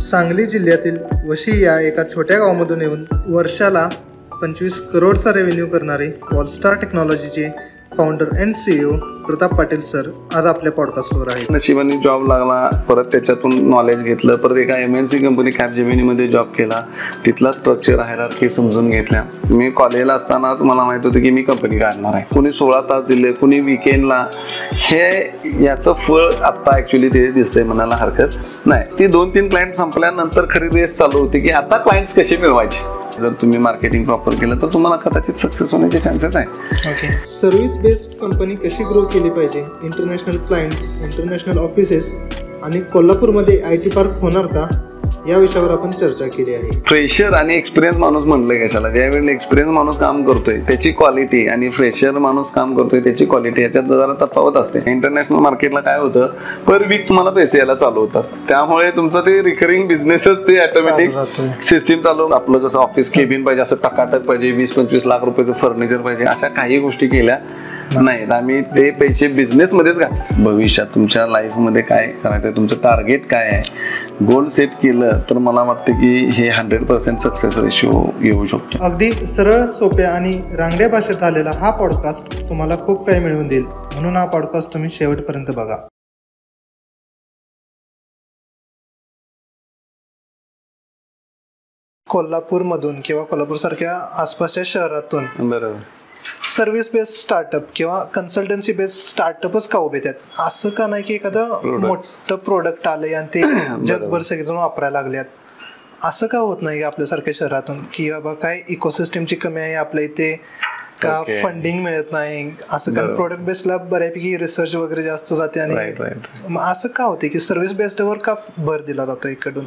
सांगली जिल्ह्यातील वशी या एका छोट्या गावामधून येऊन वर्षाला 25 करोडचा रेव्हेन्यू करणारे वॉलस्टार टेक्नॉलॉजीचे founder and CEO Pratap Patil sir आज आपल्या पॉडकास्टवर आहेत. नशिबाने जॉब लागला, परत त्याच्यातून नॉलेज घेतलं, परत एका MNC कंपनी कॅपजेमिनीमध्ये जॉब केला, तिथला स्ट्रक्चर हायरार्की समजून घेतल्या. मी कॉलेजला असतानाच मला माहित होतं की मी कंपनी काढणार आहे. कुणी 16 तास दिले, कुणी विकेंडला. हे याचं फळ आता ऍक्च्युली ते दिसतंय, म्हणायला हरकत नाही. ती 2-3 क्लायंट संपल्यानंतर खरी रेस चालू होती की आता क्लायंट्स कसे मिळवायचे. जर तुम्ही मार्केटिंग प्रॉपर केलं तर तुम्हाला कदाचित सक्सेस होण्याचे चान्सेस आहे. ओके, सर्व्हिस बेस्ड कंपनी कशी ग्रो केली पाहिजे, इंटरनॅशनल क्लायंट्स, इंटरनॅशनल ऑफिसेस आणि कोल्हापूरमध्ये IT पार्क होणार का, या विषयावर आपण चर्चा केली आहे. फ्रेशर आणि एक्सपिरियन्स माणूस म्हणलं कशाला, ज्यावेळेला एक्सपिरियन्स माणूस काम करतोय त्याची क्वालिटी आणि फ्रेशर माणूस काम करतोय त्याची क्वालिटी याच्यात जरा तफावत असते. इंटरनॅशनल मार्केटला काय होतं, पर वीक तुम्हाला पैसे यायला चालू होतात, त्यामुळे तुमचं ते रिकरिंग बिझनेसच ते ऑटोमॅटिक सिस्टीम चालू. आपलं कसं ऑफिस केबिन पाहिजे, असं टकाटक पाहिजे, 20-25 लाख रुपयाचं फर्निचर पाहिजे, अशा काही गोष्टी केल्या नाहीत. आम्ही ते पैसे बिझनेस मध्येच घाल. भविष्यात तुमच्या लाईफ मध्ये काय करायचं, तुमचं टार्गेट काय आहे, गोल सेट केलं तर मला वाटतं की हे 100% सक्सेस रेशिओ येऊ शकतो. अगदी सरळ, सोप्या आणि रांगड्या भाषेत झालेला हा पॉडकास्ट तुम्हाला खूप काही मिळवून देईल, म्हणून हा पॉडकास्ट तुम्ही शेवटपर्यंत बघा. कोल्हापूरमधून किंवा कोल्हापूर सारख्या आसपासच्या शहरातून बरोबर सर्व्हिस बेस्ड स्टार्टअप किंवा कन्सल्टन्सी बेस्ड स्टार्टअपच का उभे आहेत? असं का नाही की एखादं मोठं प्रोडक्ट आलंय आणि ते जगभर सगळेजण वापरायला लागल्यात, असं का होत नाही आपल्यासारख्या शहरातून की बाबा काय इकोसिस्टमची कमी आहे आपल्या इथे, का फंडिंग मिळत नाही, असं का प्रोडक्ट बेस्डला बऱ्यापैकी रिसर्च वगैरे जास्त जाते आणि असं का होते की सर्व्हिस बेस्डवर का भर दिला जातो इकडून?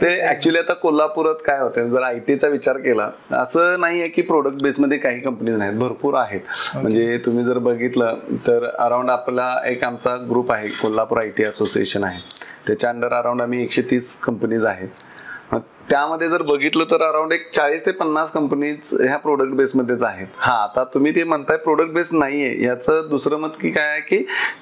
ते ऍक्च्युली आता कोल्हापुरात काय होतं, जर ITचा विचार केला, असं नाही आहे की प्रोडक्ट बेसमध्ये काही कंपनीज नाहीत, भरपूर आहेत. म्हणजे तुम्ही जर बघितलं तर अराउंड आपला एक आमचा ग्रुप आहे, कोल्हापूर IT असोसिएशन आहे, त्याच्या अंडर अराउंड आम्ही 130 कंपनीज आहेत. त्यामध्ये जर बघितलं तर अराउंड एक 40 ते 50 कंपनीज ह्या प्रोडक्ट बेसमध्येच आहेत. आता तुम्ही ते म्हणताय प्रोडक्ट बेस नाहीये, याचं दुसरं मत की काय आहे की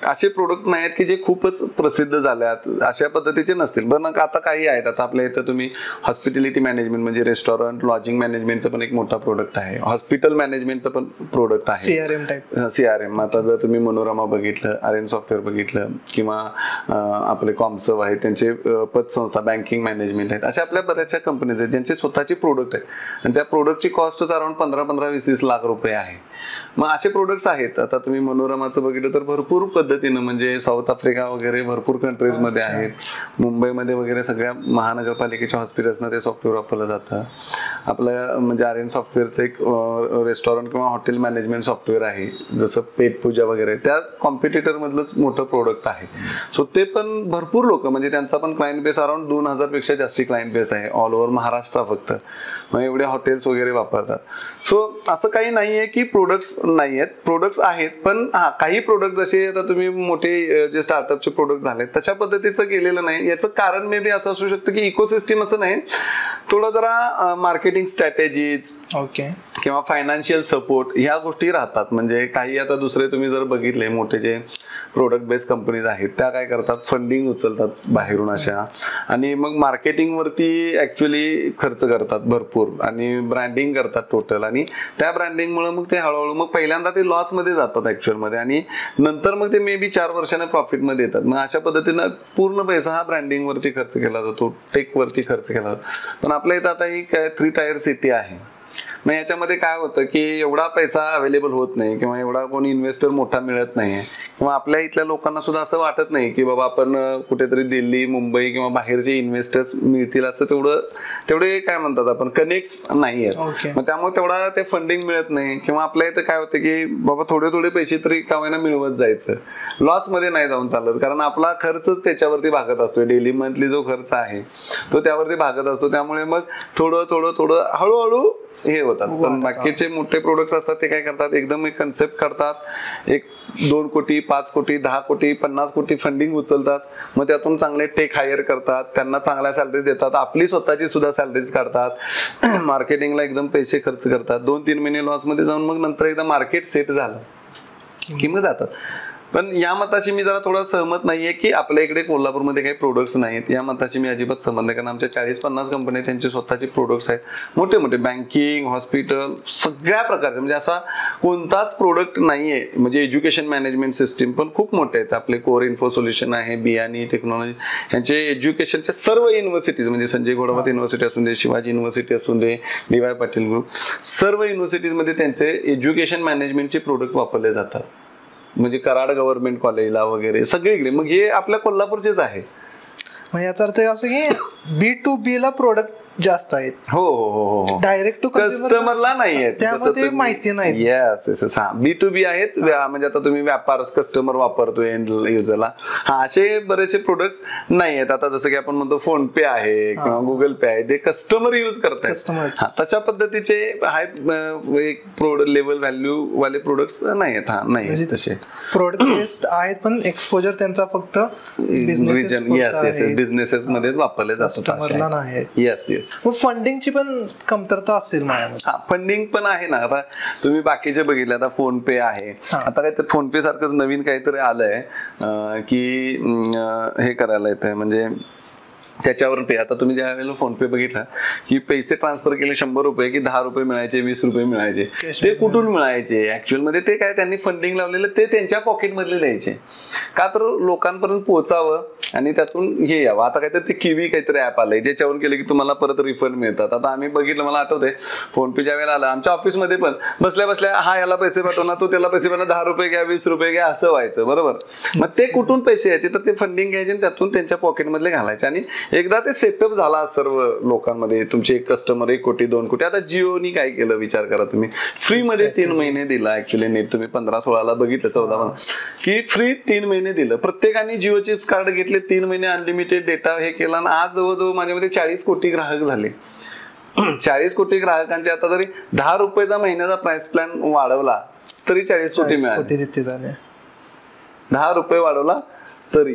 असे प्रोडक्ट नाही आहेत की जे खूपच प्रसिद्ध झाल्यात, अशा पद्धतीचे नसतील. बरं, आता काही आहेत. आता आपल्या इथं तुम्ही हॉस्पिटॅलिटी मॅनेजमेंट म्हणजे रेस्टॉरंट लॉजिंग मॅनेजमेंटचं पण एक मोठा प्रोडक्ट आहे, हॉस्पिटल मॅनेजमेंटचं पण प्रोडक्ट आहे, CRM. आता जर तुम्ही मनोरमा बघितलं, आर्यन सॉफ्टवेअर बघितलं, किंवा आपले कॉमसर्व आहेत, त्यांचे पतसंस्था बँकिंग मॅनेजमेंट आहेत, अशा आपल्या बऱ्याच कंपनीज आहेत ज्यांचे स्वतःचे प्रोडक्ट आहेत आणि त्या प्रोडक्टची कॉस्टच अराउंड 15-20 लाख रुपये आहे. मग असे प्रोडक्ट्स आहेत. आता तुम्ही मनोरमाचं बघितलं तर भरपूर पद्धतीनं, म्हणजे साऊथ आफ्रिका वगैरे भरपूर कंट्रीज मध्ये आहेत, मुंबईमध्ये वगैरे सगळ्या महानगरपालिकेच्या हॉस्पिटल्सना ते सॉफ्टवेअर वापरलं जातं. आपलं म्हणजे आर्यन सॉफ्टवेअरचं एक रेस्टॉरंट किंवा हॉटेल मॅनेजमेंट सॉफ्टवेअर आहे, जसं पेट पूजा वगैरे, त्या कॉम्पिटिटर मधलंच मोठं प्रोडक्ट आहे. सो ते पण भरपूर लोक, म्हणजे त्यांचा पण क्लायंट बेस अराउंड 2000 पेक्षा जास्ती क्लायंट बेस आहे ऑल ओव्हर महाराष्ट्र. फक्त मग एवढे हॉटेल्स वगैरे वापरतात. सो असं काही नाहीये की प्रोडक्ट्स नाही आहेत, प्रोडक्ट्स आहेत. पण काही प्रोडक्ट जसे आता तुम्ही मोठे जे स्टार्टअपचे प्रोडक्ट झाले तशा पद्धतीचं केलेलं नाही. याचं कारण मे बी असं असू शकतं की इकोसिस्टम असं नाही, थोडं जरा मार्केटिंग स्ट्रॅटेजीज किंवा फायनान्शियल सपोर्ट ह्या गोष्टी राहतात. म्हणजे काही आता दुसरे तुम्ही जर बघितले मोठे जे प्रोडक्ट बेस्ड कंपनीज आहेत, त्या काय करतात, फंडिंग उचलतात बाहेरून अशा, आणि मग मार्केटिंग वरती ऍक्च्युली खर्च करतात भरपूर आणि ब्रँडिंग करतात टोटल, आणि त्या ब्रँडिंगमुळे मग ते हळूहळू मग पहिल्यांदा ते लॉस मध्ये जातात ऍक्च्युअल मध्ये, आणि नंतर मग ते मे बी 4 वर्षाने प्रॉफिट मध्ये येतात. मग अशा पद्धतीनं पूर्ण पैसा हा ब्रँडिंग वरती खर्च केला जातो, टेक वरती खर्च केला जातो. पण आपल्या इथं आता ही काय 3 टायर सिटी आहे. मग याच्यामध्ये काय होतं की एवढा पैसा अवेलेबल होत नाही, किंवा एवढा कोणी इन्व्हेस्टर मोठा मिळत नाही, किंवा आपल्या इथल्या लोकांना सुद्धा असं वाटत नाही की बाबा आपण कुठेतरी दिल्ली, मुंबई किंवा बाहेरचे इन्व्हेस्टर्स मिळतील, असं तेवढे काय म्हणतात आपण कनेक्ट नाही आहेत. मग त्यामुळे तेवढा ते फंडिंग मिळत नाही, किंवा आपल्या इथं काय होतं की बाबा थोडे पैसे तरी का होईना मिळवत जायचं, लॉस मध्ये नाही जाऊन चालत, कारण आपला खर्चच त्याच्यावरती भागत असतो. डेली मंथली जो खर्च आहे तो त्यावरती भागत असतो. त्यामुळे मग थोडं हळूहळू हे होतात. पण बाकीचे मोठे प्रोडक्ट असतात ते काय करतात, एकदम एक कन्सेप्ट करतात, एक 2 कोटी 5 कोटी 10 कोटी 50 कोटी फंडिंग उचलतात, मग त्यातून चांगले टेक हायर करतात, त्यांना चांगल्या सॅलरीज देतात, आपली स्वतःची सुद्धा सॅलरीज काढतात, मार्केटिंगला एकदम पैसे खर्च करतात, 2-3 महिने लॉस मध्ये जाऊन मग नंतर एकदा मार्केट सेट झालं की मग जातात. पण या मताशी मी जरा थोडं सहमत नाहीये की आपल्या इकडे कोल्हापूरमध्ये काही प्रोडक्ट्स नाहीत. या मताशी मी अजिबात सहमत नाही, कारण आमच्या 40-50 कंपन्या त्यांचे स्वतःचे प्रोडक्ट्स आहेत, मोठे मोठे बँकिंग, हॉस्पिटल, सगळ्या प्रकारचे. म्हणजे असा कोणताच प्रोडक्ट नाहीये. म्हणजे एज्युकेशन मॅनेजमेंट सिस्टीम पण खूप मोठे आहेत. आपले कोर इन्फो सोल्युशन आहे, बियाणी टेक्नॉलॉजी, यांचे एज्युकेशनच्या सर्व युनिव्हर्सिटीज, म्हणजे संजय घोडावत युनिव्हर्सिटी असून दे, शिवाजी युनिव्हर्सिटी असून दे, DY पाटील ग्रुप, सर्व युनिव्हर्सिटीजमध्ये त्यांचे एज्युकेशन मॅनेजमेंटचे प्रोडक्ट वापरले जातात. म्हणजे कराड गव्हर्नमेंट कॉलेजला वगैरे सगळीकडे. मग हे आपल्या कोल्हापूरचेच आहे. मग याचा अर्थ असं की B2B ला प्रोडक्ट जास्त आहेत. हो हो हो हो. डायरेक्ट टू कस्टमरला नाही आहेत, त्यामध्ये माहिती नाही. Yes yes. हा B2B आहेत. म्हणजे आता तुम्ही व्यापार कस्टमर वापरतोय एंड युजरला, हा असे बरेचसे प्रोडक्ट नाही आहेत. आता जसं की आपण म्हणतो फोन पे आहे किंवा गुगल पे आहे, ते कस्टमर युज करतात. हा तशा पद्धतीचे हाय एक प्रोडक्ट व्हॅल्यू वाले प्रोडक्ट्स नाही आहेत. हा नाही तसे प्रोडक्ट बेस्ड आहेत, पण एक्सपोजर त्यांचा फक्त बिझनेसेस मध्येच वापरले जातात. Yes yes. फंडिंगची पण कमतरता असेल माझ्यामध्ये. हा फंडिंग पण आहे ना. आता तुम्ही बाकीचे बघितले, आता फोन पे आहे, आता काय तर फोन पे सारखंच नवीन काहीतरी आलंय की हे करायला येतंय, म्हणजे त्याच्यावर पे. आता तुम्ही ज्या वेळेला फोन पे बघितला की पैसे ट्रान्सफर केले 100 रुपये की 10 रुपये मिळायचे, 20 रुपये मिळायचे, ते कुठून मिळायचे ऍक्च्युअल मध्ये? ते काय त्यांनी फंडिंग लावलेलं ते त्यांच्या पॉकेटमधले द्यायचे का, तर लोकांपर्यंत पोहोचावं आणि त्यातून हे यावं. आता काहीतरी ते किवी काहीतरी ऍप आलंय ज्याच्यावरून केलं की तुम्हाला परत रिफंड मिळतात. आता आम्ही बघितलं, मला आठवतंय फोन पे ज्या वेळेला आला आमच्या ऑफिसमध्ये पण बसल्या बसल्या हा याला पैसे पाठवणार, तो त्याला पैसे पाठवणार, 10 रुपये घ्या, 20 रुपये घ्या, असं व्हायचं. बरोबर. मग ते कुठून पैसे यायचे? तर ते फंडिंग घ्यायचे आणि त्यातून त्यांच्या पॉकेटमधले घालायचे. आणि एकदा ते सेटअप झाला सर्व लोकांमध्ये, तुमचे एक कस्टमर 1 कोटी 2 कोटी. आता जिओनी काय केलं विचार करा तुम्ही, फ्री मध्ये 3 महिने दिला. ऍक्च्युअली नेट तुम्ही 15-16 बघितलं, 14 की फ्री 3 महिने दिलं. प्रत्येकाने जिओचेच कार्ड घेतले, 3 महिने अनलिमिटेड डेटा हे केला. आणि आज जवळजवळ माझ्यामध्ये 40 कोटी ग्राहक झाले. 40 कोटी ग्राहकांचे आता जरी 10 रुपयाचा महिन्याचा प्राइस प्लॅन वाढवला तरी 40 कोटी मिळाले. 10 रुपये वाढवला तरी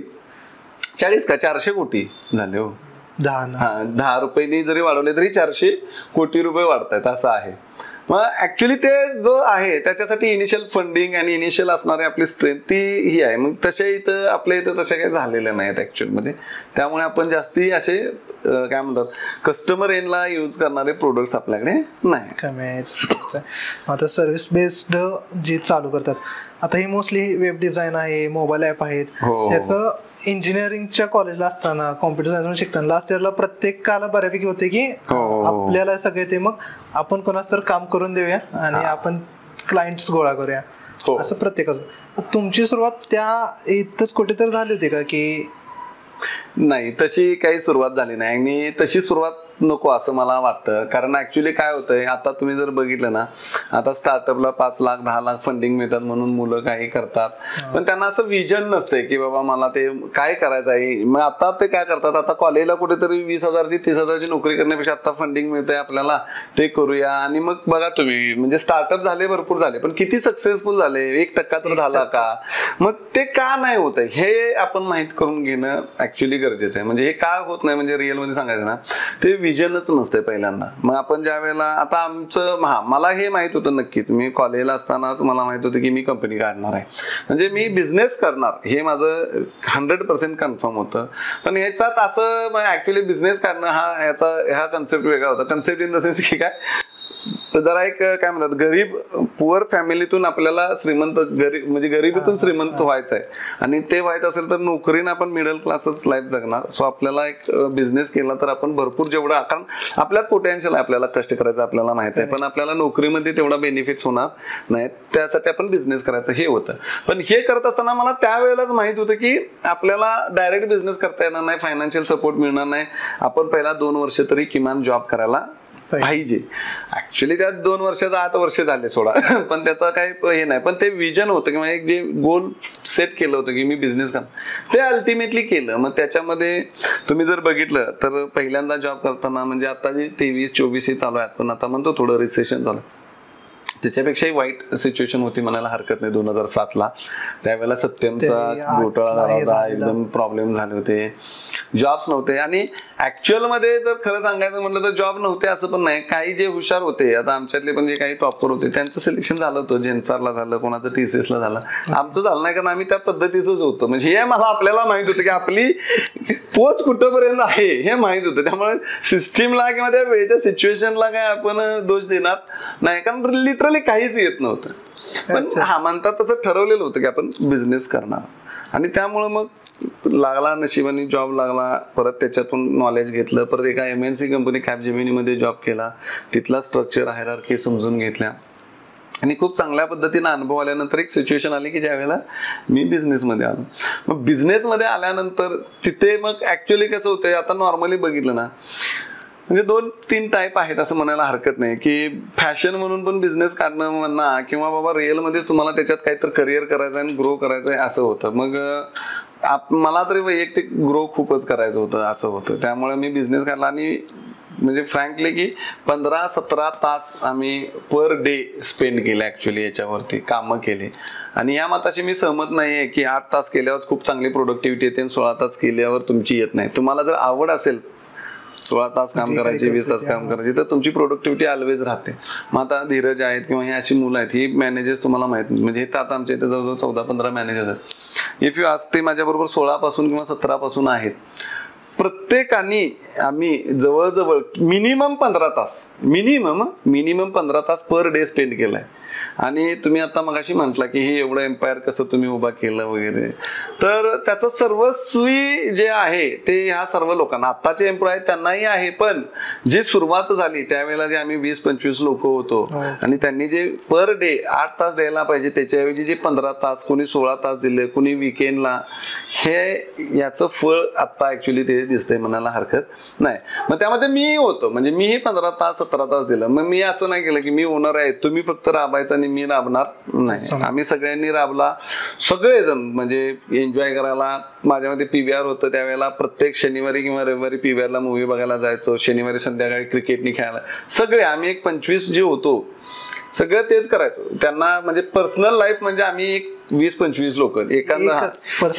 40 का 400 कोटी झाले. हो 10 रुपयांनी जरी वाढवले तरी 400 कोटी रुपये वाढतायत, असं आहे. मग ऍक्च्युली ते जो आहे त्याच्यासाठी इनिशियल फंडिंग आणि इनिशियल असणारी आपली स्ट्रेंथ ती ही आहे. मग तशा इथं आपल्या इथं तशा काही झालेल्या नाहीत ऍक्च्युअल मध्ये. त्यामुळे आपण जास्ती असे काय म्हणतात कस्टमर एंडला यूज करणारे प्रोडक्ट्स आपल्याकडे नाही, कमी आहेत. आता सर्व्हिस बेस्ड जे चालू करतात, आता ही मोस्टली वेब डिझाईन आहे, मोबाईल ऍप आहेत, त्याचं इंजिनिअरिंगच्या कॉलेजला असताना, कॉम्प्युटर सायन्स शिकताना लास्ट इयरला प्रत्येकाला बऱ्यापैकी होते की आपल्याला सगळे ते मग आपण कोणाच तर काम करून देऊया आणि आपण क्लायंट्स गोळा करूया, असं प्रत्येकाचं. तुमची सुरुवात त्या इथंच कुठेतरी झाली होती का? की नाही, तशी काही सुरुवात झाली नाही आणि तशी सुरुवात नको असं मला वाटतं. कारण ऍक्च्युली काय होतंय, आता तुम्ही जर बघितलं ना, आता स्टार्टअपला 5 लाख 10 लाख फंडिंग मिळतात म्हणून मुलं काही करतात, पण त्यांना असं विजन नसते की बाबा मला ते काय करायचं आहे. मग आता ते काय करतात, आता कॉलेजला कुठेतरी 20,000ची 30,000ची नोकरी करण्यापेक्षा आता फंडिंग मिळतंय आपल्याला, ते करूया. आणि मग बघा तुम्ही, म्हणजे स्टार्टअप झाले, भरपूर झाले, पण किती सक्सेसफुल झाले? 1% तर झाला का? मग ते का नाही होत आहे हे आपण माहित करून घेणं ऍक्च्युली गरजेचं आहे. म्हणजे हे का होत नाही, म्हणजे रिअल मध्ये सांगायचं ना, ते विजनच नसते पहिल्यांदा. मग आपण ज्या वेळेला, आता आमचं मला हे माहित होतं नक्कीच, मी कॉलेजला असतानाच मला माहित होतं की मी कंपनी काढणार आहे, म्हणजे मी बिझनेस करणार, हे माझं 100% कन्फर्म होतं. पण ह्याच्यात असं ऍक्च्युली बिझनेस काढणं हा कन्सेप्ट वेगळा होता. कन्सेप्ट इन द सेन्स की काय, जरा एक काय म्हणतात, गरीब पुअर फॅमिलीतून आपल्याला श्रीमंत, गरीब म्हणजे गरिबीतून श्रीमंत व्हायचं आहे. आणि ते व्हायचं असेल तर नोकरीनं आपण मिडल क्लासच लाईफ जगणार. सो आपल्याला एक बिझनेस केला तर आपण भरपूर जेवढा, कारण आपल्यात पोटेन्शियल आहे, आपल्याला कष्ट करायचं आपल्याला माहित आहे, पण आपल्याला नोकरीमध्ये तेवढा बेनिफिट्स होणार नाहीत, त्यासाठी आपण बिझनेस करायचं हे होतं. पण हे करत असताना मला त्यावेळेलाच माहित होतं की आपल्याला डायरेक्ट बिझनेस करता येणार नाही, फायनान्शियल सपोर्ट मिळणार नाही. आपण पहिला 2 वर्ष तरी किमान जॉब करायला पाहिजे. ऍक्च्युली त्यात 2 वर्षाचा 8 वर्ष झाले सोडा, पण त्याचा काही हे नाही. पण ते विजन होतं किंवा एक जे गोल सेट केलं होतं की मी बिझनेस करणार, ते अल्टिमेटली केलं. मग त्याच्यामध्ये तुम्ही जर बघितलं तर पहिल्यांदा जॉब करताना, म्हणजे आता जे 23-24 हे चालू आहे, पण आता म्हणतो थोडं रिसेशन चालू, त्याच्यापेक्षाही वाईट सिच्युएशन होती म्हणायला हरकत नाही 2007ला. त्यावेळेला सत्यमचा घोटाळा झाला होता, एकदम प्रॉब्लेम झाले होते, जॉब्स नव्हते. आणि ऍक्च्युअल मध्ये जर खरं सांगायचं म्हटलं तर जॉब नव्हते असं पण नाही. काही जे हुशार होते, आता आमच्यातले पण जे काही टॉपर होते त्यांचं सिलेक्शन झालं होतं, जेन्सारला झालं, कोणाचं TCS ला झालं, आमचं झालं नाही, कारण आम्ही त्या पद्धतीचंच होतं. म्हणजे हे मला आपल्याला माहित होतं की आपली पोच कुठंपर्यंत आहे हे माहित होतं. त्यामुळे सिस्टीमला किंवा त्या वेळेच्या सिच्युएशनला काय आपण दोष देणार नाही, कारण लिटरली काहीच येत नव्हतं. पण म्हणतात तसं ठरवलेलं होतं की आपण बिझनेस करणार. आणि त्यामुळं मग लागला नशिबाने जॉब लागला. परत त्याच्यातून नॉलेज घेतलं. परत एका MNC कंपनी कॅपजेमिनीमध्ये जॉब केला. तिथला स्ट्रक्चर हायरार्की समजून घेतल्या आणि खूप चांगल्या पद्धतीने अनुभव आल्यानंतर एक सिच्युएशन आली की ज्या वेळेला मी बिझनेसमध्ये आलो. मग बिझनेसमध्ये आल्यानंतर तिथे मग ऍक्च्युअली कसं होतंय, आता नॉर्मली बघितलं ना, म्हणजे 2-3 टाईप आहेत असं म्हणायला हरकत नाही. की फॅशन म्हणून पण बिझनेस काढणं म्हणा, किंवा बाबा रिअलमध्ये तुम्हाला त्याच्यात काहीतरी करिअर करायचं आणि ग्रो करायचं आहे असं होतं. मग मला तरी वैयक्तिक ग्रो खूपच करायचं होतं असं होतं. त्यामुळे मी बिझनेस काढला आणि म्हणजे फ्रँकली की 15-17 तास आम्ही पर डे स्पेंड केले ऍक्च्युली याच्यावरती कामं केले. आणि या मताशी मी सहमत नाहीये की 8 तास केल्यावर खूप चांगली प्रोडक्टिव्हिटी येते आणि 16 तास केल्यावर तुमची येत नाही. तुम्हाला जर आवड असेल 16 तास काम करायचे, 20 तास काम करायचे, तर तुमची प्रोडक्टिव्हिटी ऑलवेज राहते. मग आता धीरज आहेत किंवा ही अशी मुलं आहेत, ही मॅनेजर्स तुम्हाला माहित नाही, म्हणजे आता आमच्या इथे जवळजवळ 14-15 मॅनेजर्स आहेत. इफ यू आस्क, ते माझ्याबरोबर 16 पासून किंवा 17 पासून आहेत. प्रत्येकाने आम्ही जवळजवळ मिनिमम 15 तास पर डे स्पेंड केलाय. आणि तुम्ही आता मगाशी म्हटला की हे एवढं एम्पायर कसं तुम्ही उभा केलं वगैरे, तर त्याचं सर्वस्वी जे आहे ते ह्या सर्व लोकांना, आत्ताचे एम्प्लॉय आहेत त्यांनाही आहे, पण जी सुरुवात झाली त्यावेळेला जे आम्ही 20-25 लोक होतो आणि त्यांनी जे पर डे 8 तास द्यायला पाहिजे त्याच्याऐवजी जे 15 तास, कोणी 16 तास दिले, कोणी विकेंडला, हे याचं फळ आता ऍक्च्युली ते दिसतंय म्हणायला हरकत नाही. मग त्यामध्ये मी होतो, म्हणजे मीही 15 तास 17 तास दिलं. मग मी असं नाही केलं की मी ओनर आहे, तुम्ही फक्त राबायचं आणि मी राबणार नाही. आम्ही सगळ्यांनी राबला, सगळेजण म्हणजे एन्जॉय करायला. माझ्यामध्ये PVR होतं त्यावेळेला, प्रत्येक शनिवारी किंवा रविवारी PVR ला मूवी बघायला जायचो, शनिवारी संध्याकाळी क्रिकेटनी खेळायला. सगळे आम्ही एक 25 जे होतो सगळं तेच करायचो. त्यांना म्हणजे पर्सनल लाईफ म्हणजे आम्ही एक 20-25 लोक, एखादा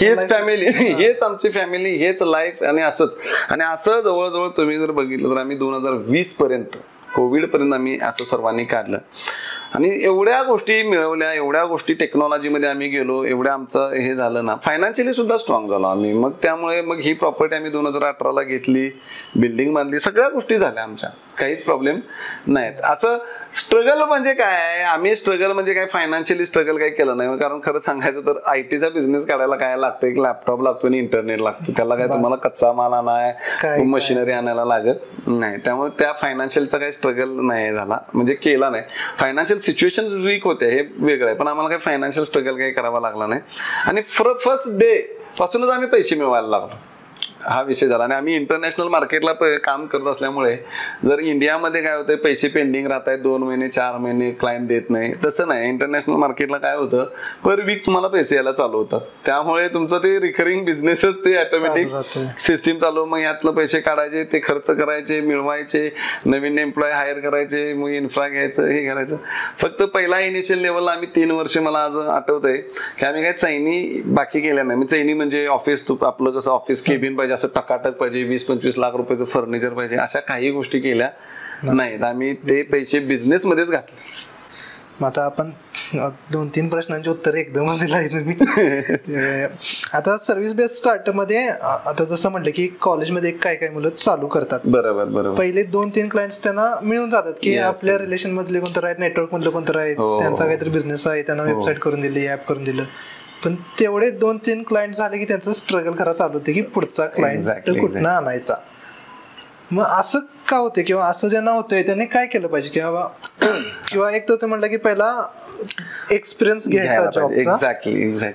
हेच फॅमिली, हेच आमची फॅमिली, हेच लाईफ. आणि असंच आणि असं जवळजवळ तुम्ही जर बघितलं तर आम्ही 2020 पर्यंत, कोविड पर्यंत आम्ही असं सर्वांनी काढलं. आणि एवढ्या गोष्टी मिळवल्या, एवढ्या गोष्टी टेक्नॉलॉजीमध्ये आम्ही गेलो, एवढ्या आमचं हे झालं ना, फायनान्शियली सुद्धा स्ट्रॉंग झालो आम्ही. मग त्यामुळे मग ही प्रॉपर्टी आम्ही 2018ला घेतली, बिल्डिंग बांधली, सगळ्या गोष्टी झाल्या आमच्या, काहीच प्रॉब्लेम नाहीत. असं स्ट्रगल म्हणजे काय, आम्ही स्ट्रगल म्हणजे काय फायनान्शियली स्ट्रगल काही केलं नाही. कारण खरं सांगायचं तर ITचा बिझनेस काढायला काय लागतं, एक लॅपटॉप लागतो आणि इंटरनेट लागतं. त्याला काय तुम्हाला कच्चा माल आणाय, मशिनरी आणायला लागत नाही. त्यामुळे त्या फायनान्शियलचा काही स्ट्रगल नाही झाला, म्हणजे केला नाही. फायनान्शियल सिच्युएशन वीक होते हे वेगळं आहे, पण आम्हाला काही फायनान्शियल स्ट्रगल काही करावा लागला नाही. आणि फर्स्ट डे पासूनच आम्ही पैसे मिळवायला लागलो, हा विषय झाला. आणि आम्ही इंटरनॅशनल मार्केटला काम करत असल्यामुळे जर इंडियामध्ये काय होतं, पैसे पेंडिंग राहत आहेत 2 महिने 4 महिने, क्लायंट देत नाही, तसं नाही. इंटरनॅशनल मार्केटला काय होतं, पर वीक तुम्हाला पैसे यायला चालू होतात. त्यामुळे तुमचं ते रिकरिंग बिझनेसच ते ऑटोमॅटिक सिस्टीम चालू. मग यातलं पैसे काढायचे, ते खर्च करायचे, मिळवायचे, नवीन एम्प्लॉय हायर करायचे, मग इन्फ्रा घ्यायचं, हे करायचं. फक्त पहिला इनिशियल लेवलला आम्ही 3 वर्ष, मला आज आठवतंय की आम्ही काय चैनी बाकी केल्या नाही. चैनी म्हणजे ऑफिस, आपलं कसं ऑफिस केबिन पाहिजे, असं टकाटक पाहिजे, 20-25 लाख रुपयाचं फर्निचर पाहिजे, अशा काही गोष्टी केल्या नाहीत. आम्ही ते पैसे बिझनेस मध्येच घातले. मग आता आपण 2-3 प्रश्नांची उत्तर एकदमच दिला आहे तुम्ही. आता सर्व्हिस बेस्ड स्टार्टअप मध्ये आता जसं म्हटलं की कॉलेजमध्ये काय काय मुलं चालू करतात, बरोबर, पहिले 2-3 क्लायंट्स त्यांना मिळून जातात की आपल्या रिलेशन मधले कोणतं आहेत, नेटवर्क मधले कोणतं आहेत, त्यांचा काहीतरी बिझनेस आहे, त्यांना वेबसाईट करून दिली, ऍप करून दिलं. पण तेवढे 2-3 क्लायंट झाले की त्यांचं स्ट्रगल करा चालू होते की पुढचा क्लायंट कुठनं आणायचा. मग असं का होते, किंवा असं ज्यांना होतंय त्यांनी काय केलं पाहिजे, किंवा एक तर तुम्ही म्हटलं की पहिला एक्सपिरियन्स घ्यायचा जॉबचा.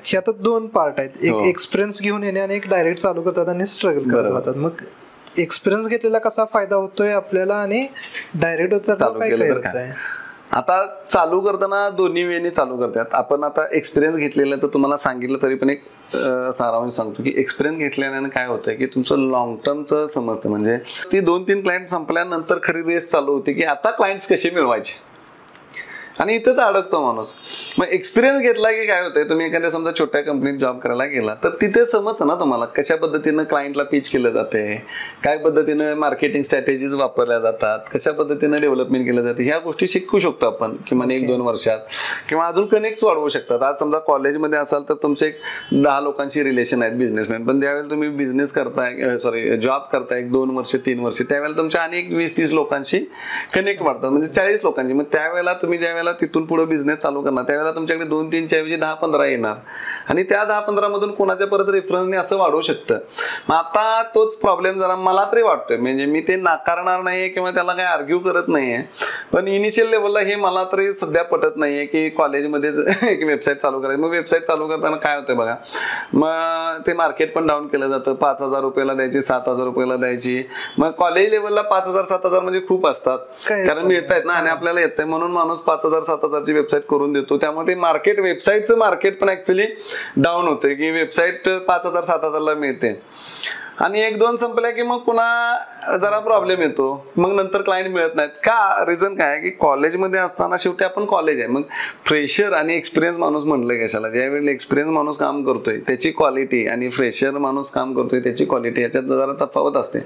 हे आता 2 पार्ट आहेत, एक एक्सपिरियन्स घेऊन येणे आणि एक डायरेक्ट चालू करतात आणि स्ट्रगल करत राहतात. मग एक्सपिरियन्स घेतलेला कसा फायदा होतोय आपल्याला आणि डायरेक्ट होतं. आता चालू करताना दोन्ही वेळेने चालू करतात. आपण आता एक्सपिरियन्स घेतलेल्याचं तुम्हाला सांगितलं तरी पण एक सारांश सांगतो की एक्सपिरियन्स घेतल्याने काय होतंय की तुमचं लॉंग टर्मचं समजतं. म्हणजे ती 2-3 क्लायंट संपल्यानंतर खरी रेस चालू होती की आता क्लायंट्स कसे मिळवायचे. आणि इथंच अडकतो माणूस. मग एक्सपिरियन्स घेतला की काय होतंय, तुम्ही एखाद्या समजा छोट्या कंपनीत जॉब करायला गेला तर तिथे समजतं ना तुम्हाला कशा पद्धतीनं क्लायंटला पिच केलं जाते, काय पद्धतीनं मार्केटिंग स्ट्रॅटेजीज वापरल्या जातात, कशा पद्धतीनं डेव्हलपमेंट केलं जाते, ह्या गोष्टी शिकू शकतो आपण किमान 1-2 वर्षात, किंवा अजून कनेक्ट वाढवू शकतात. आज समजा कॉलेजमध्ये असाल तर तुमचे 10 लोकांची रिलेशन आहेत बिझनेसमॅन, पण त्यावेळेला तुम्ही बिझनेस करताय, जॉब करताय 2 वर्ष 3 वर्ष, त्यावेळेला तुमच्या अनेक 20-30 लोकांशी कनेक्ट वाढतात, म्हणजे 40 लोकांची. मग त्यावेळेला तुम्ही ज्यावेळेला तिथून पुढे बिझनेस चालू करणार त्यावेळेला तुमच्याकडे 2-3 च्या ऐवजी 10-15 येणार, आणि त्या 10-15 मधून कोणाच्या परत रेफरन्सने असं वाढू शकतं. मग आता तोच प्रॉब्लेम जरा मला तरी वाटतोय, म्हणजे मी ते नाकारणार नाहीये किंवा त्याला काही आर्ग्यू करत नाहीये, पण इनिशियल लेवलला हे मला तरी सध्या पटत नाहीये की कॉलेजमध्ये एक वेबसाईट चालू करायची. मग वेबसाईट चालू करताना काय होतंय बघा, मग ते मार्केट पण डाऊन केलं जातं, 5,000 रुपयाला द्यायची, 7,000 रुपयाला द्यायची. मग कॉलेज लेवलला 5,000-7,000 म्हणजे खूप असतात, कारण मिळतायत ना, आणि आपल्याला येतंय म्हणून माणूस 5,000-7,000ची वेबसाईट करून देतो. त्यामुळे ते मार्केट, वेबसाईटचं मार्केट पण ऍक्च्युली डाऊन होतंय की वेबसाईट 5,000-7,000ला मिळते, आणि 1-2 संपल्या की मग पुन्हा जरा प्रॉब्लेम येतो, मग नंतर क्लायंट मिळत नाहीत. का रिझन काय की कॉलेजमध्ये असताना शेवटी आपण कॉलेज आहे, मग फ्रेशर आणि एक्सपिरियन्स माणूस म्हणलं कशाला, ज्यावेळेला एक्सपिरियन्स माणूस काम करतोय त्याची क्वालिटी आणि फ्रेशर माणूस काम करतोय त्याची क्वालिटी याच्यात जरा तफावत असते.